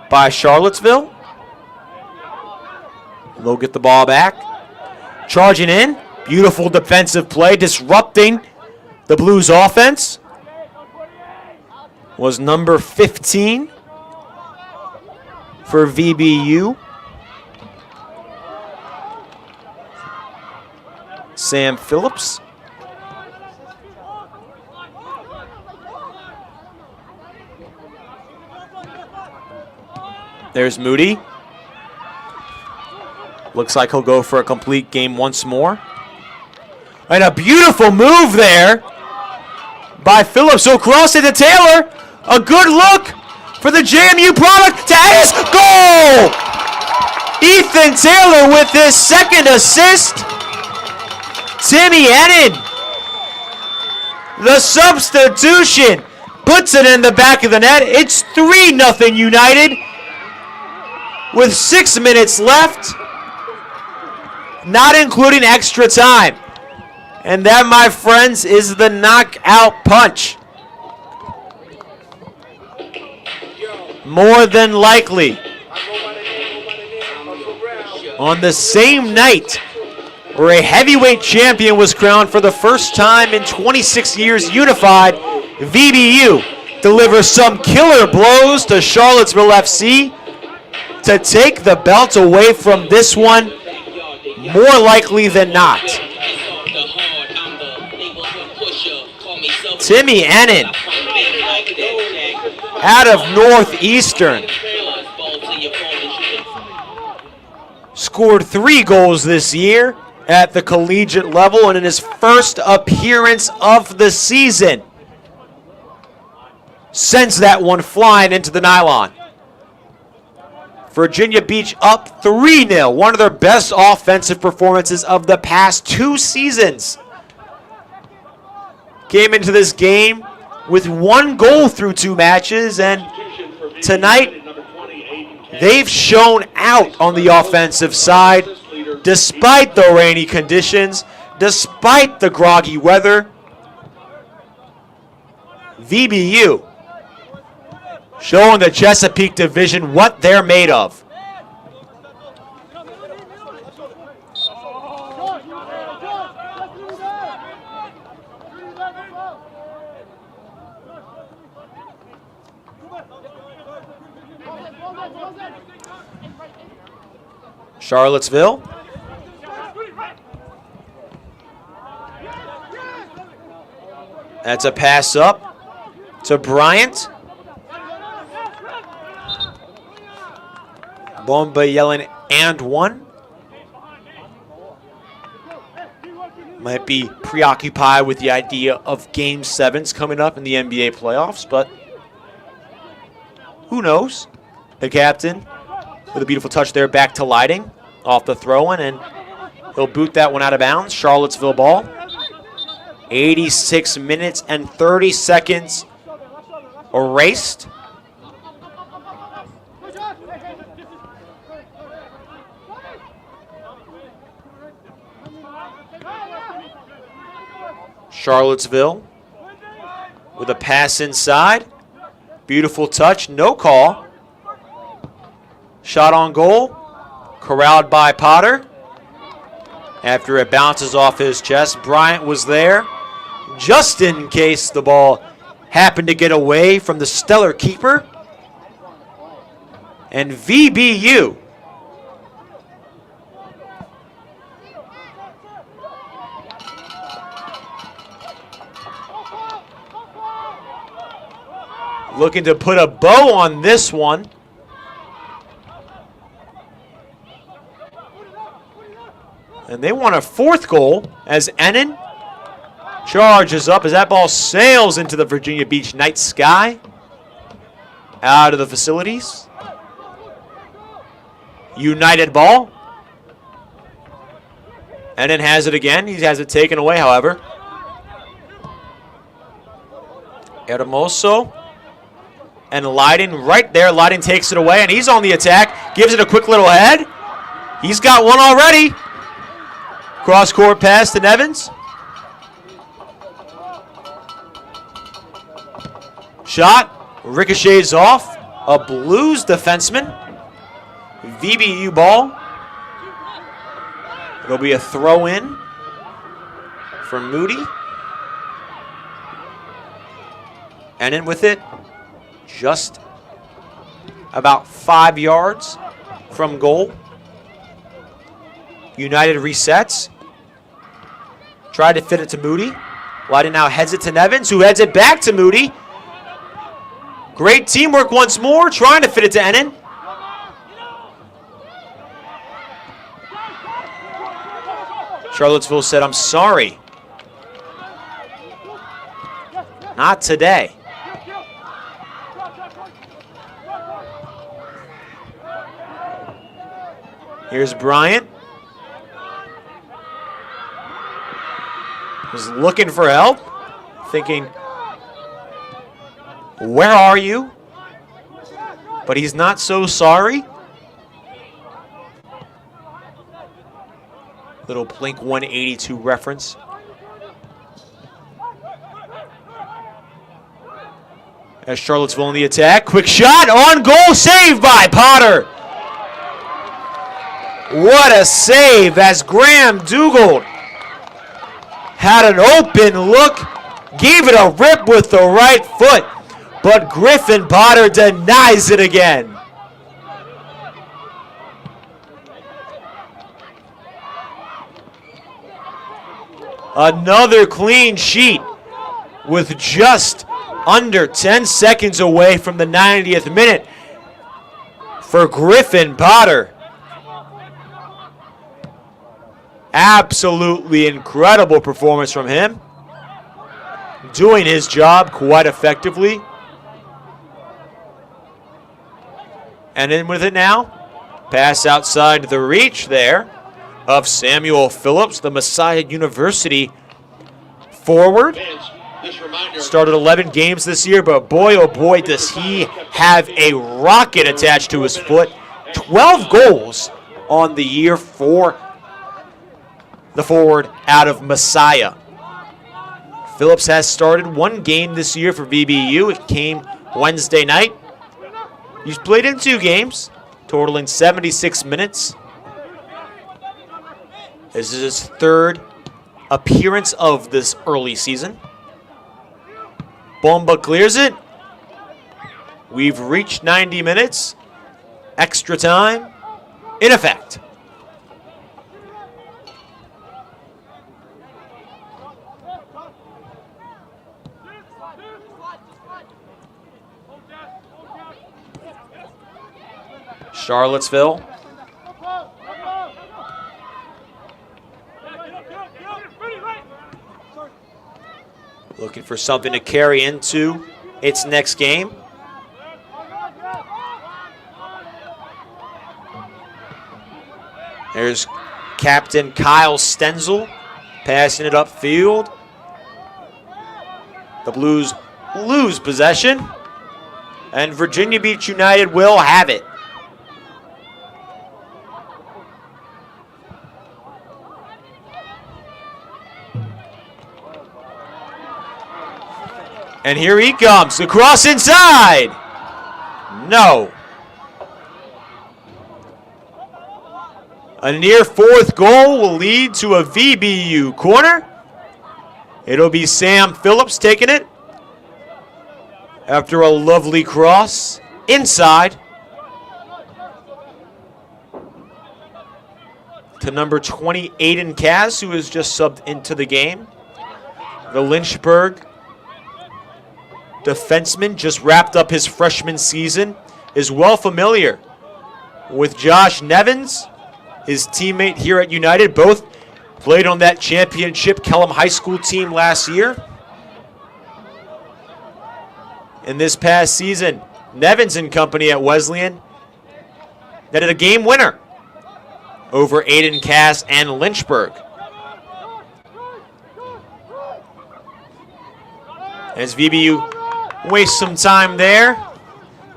by Charlottesville. They'll get the ball back. Charging in, beautiful defensive play, disrupting the Blues offense was number 15 for VBU. Sam Phillips. There's Moody. Looks like he'll go for a complete game once more. And a beautiful move there by Phillips. So cross it to Taylor. A good look for the JMU product to Ennis. Goal! Ethan Taylor with his second assist. Timmy Ennin, the substitution, puts it in the back of the net. It's 3-0 United with 6 minutes left, not including extra time. And that, my friends, is the knockout punch. More than likely, on the same night where a heavyweight champion was crowned for the first time in 26 years unified, VBU delivers some killer blows to Charlottesville FC to take the belt away from this one, more likely than not. Timmy Ennin out of Northeastern scored 3 goals this year at the collegiate level and in his first appearance of the season. Sends that one flying into the nylon. Virginia Beach up 3-0, one of their best offensive performances of the past 2 seasons. Came into this game with 1 goal through 2 matches, and tonight they've shown out on the offensive side despite the rainy conditions, despite the groggy weather. VBU showing the Chesapeake Division what they're made of. Charlottesville. That's a pass up to Bryant. Bomba yelling and one. Might be preoccupied with the idea of Game 7s coming up in the NBA playoffs, but who knows? The captain with a beautiful touch there back to Lighting off the throw-in, and he'll boot that one out of bounds. Charlottesville ball. 86 minutes and 30 seconds erased. Charlottesville with a pass inside. Beautiful touch, no call. Shot on goal, corralled by Potter. After it bounces off his chest, Bryant was there just in case the ball happened to get away from the stellar keeper. And VBU looking to put a bow on this one. And they want a 4th goal as Ennin charges up as that ball sails into the Virginia Beach night sky. Out of the facilities. United ball. Ennin has it again. He has it taken away, however. Hermoso and Lighting right there. Lighting takes it away, and he's on the attack. Gives it a quick little head. He's got one already. Cross-court pass to Nevins. Shot. Ricochets off. A Blues defenseman. VBU ball. It'll be a throw-in for Moody. And in with it. Just about 5 yards from goal. United resets. Tried to fit it to Moody. Lighting now heads it to Nevins, who heads it back to Moody. Great teamwork once more, trying to fit it to Ennin. Charlottesville said, "I'm sorry. Not today." Here's Bryant. Was looking for help, thinking, where are you? But he's not so sorry. Little Blink 182 reference. As Charlottesville in the attack. Quick shot on goal, saved by Potter. What a save as Graham Dugald had an open look, gave it a rip with the right foot, but Griffin Potter denies it again. Another clean sheet with just under 10 seconds away from the 90th minute for Griffin Potter. Absolutely incredible performance from him. Doing his job quite effectively. And in with it now. Pass outside the reach there of Samuel Phillips, the Messiah University forward. Started 11 games this year, but boy, oh boy, does he have a rocket attached to his foot. 12 goals on the year for the forward out of Messiah. Phillips has started one game this year for VBU. It came Wednesday night. He's played in 2 games, totaling 76 minutes. This is his 3rd appearance of this early season. Bomba clears it. We've reached 90 minutes. Extra time in effect. Charlottesville. Looking for something to carry into its next game. There's Captain Kyle Stenzel passing it upfield. The Blues lose possession, and Virginia Beach United will have it. And here he comes, the cross inside. No. A near 4th goal will lead to a VBU corner. It'll be Sam Phillips taking it after a lovely cross inside to number 20, Aiden Kaz, who has just subbed into the game. The Lynchburg defenseman just wrapped up his freshman season, is well familiar with Josh Nevins, his teammate here at United. Both played on that championship Kellum High School team last year. In this past season, Nevins and company at Wesleyan netted a game winner over Aiden Cass and Lynchburg. As VBU wastes some time there,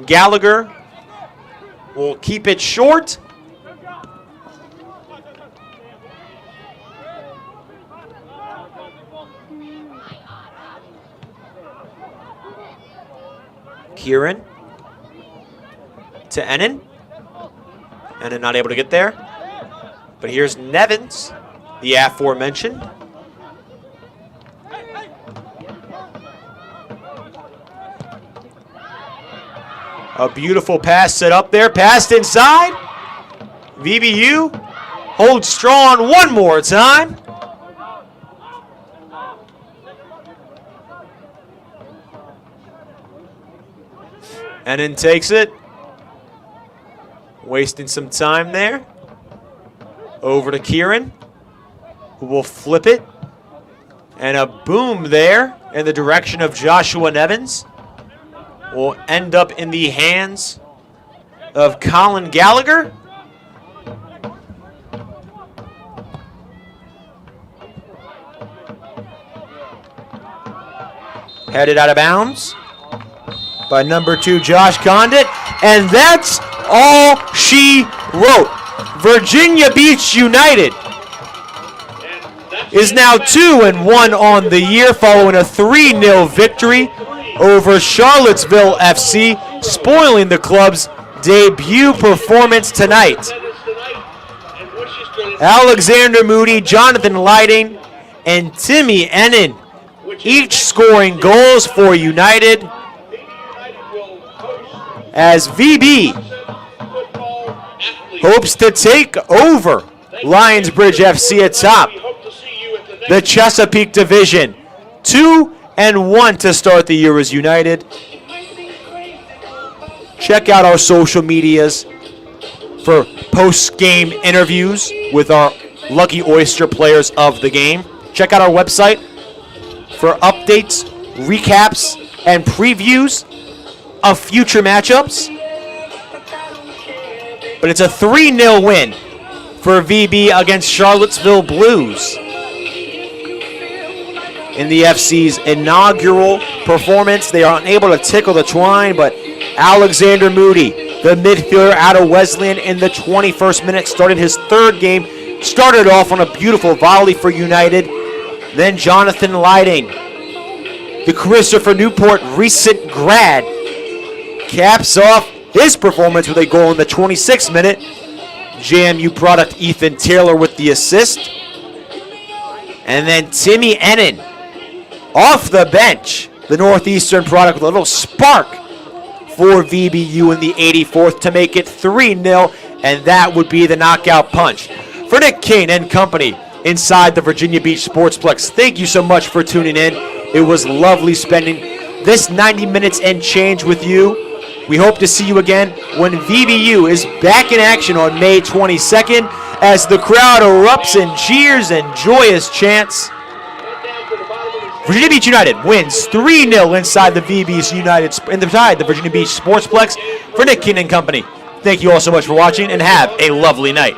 Gallagher will keep it short. Kieran to Ennin. Ennin not able to get there. But here's Nevins, the aforementioned. A beautiful pass set up there. Passed inside. VBU holds strong one more time. And then takes it. Wasting some time there. Over to Kieran, who will flip it. And a boom there in the direction of Joshua Nevins. Will end up in the hands of Colin Gallagher. Headed out of bounds by number 2, Josh Condit. And that's all she wrote. Virginia Beach United is now 2-1 on the year following a 3-0 victory over Charlottesville FC, spoiling the club's debut performance tonight. Alexander Moody, Jonathan Lighting, and Timmy Ennin, each scoring goals for United, as VB hopes to take over Lionsbridge FC atop the Chesapeake Division. 2-1 to start the year as United. Check out our social medias for post-game interviews with our Lucky Oyster players of the game. Check out our website for updates, recaps, and previews of future matchups. But it's a 3-0 win for VB against Charlottesville Blues. in the FC's inaugural performance. They are unable to tickle the twine, but Alexander Moody, the midfielder out of Wesleyan, in the 21st minute, started his third game. Started off on a beautiful volley for United. Then Jonathan Lighting, the Christopher Newport recent grad, caps off his performance with a goal in the 26th minute. JMU product Ethan Taylor with the assist. And then Timmy Ennin off the bench, the Northeastern product, with a little spark for VBU in the 84th to make it 3-0, and that would be the knockout punch. For Nick Kane and company inside the Virginia Beach Sportsplex, thank you so much for tuning in. It was lovely spending this 90 minutes and change with you. We hope to see you again when VBU is back in action on May 22nd as the crowd erupts in cheers and joyous chants. Virginia Beach United wins 3-0 inside the the Virginia Beach Sportsplex. For Nick Kane and company, thank you all so much for watching and have a lovely night.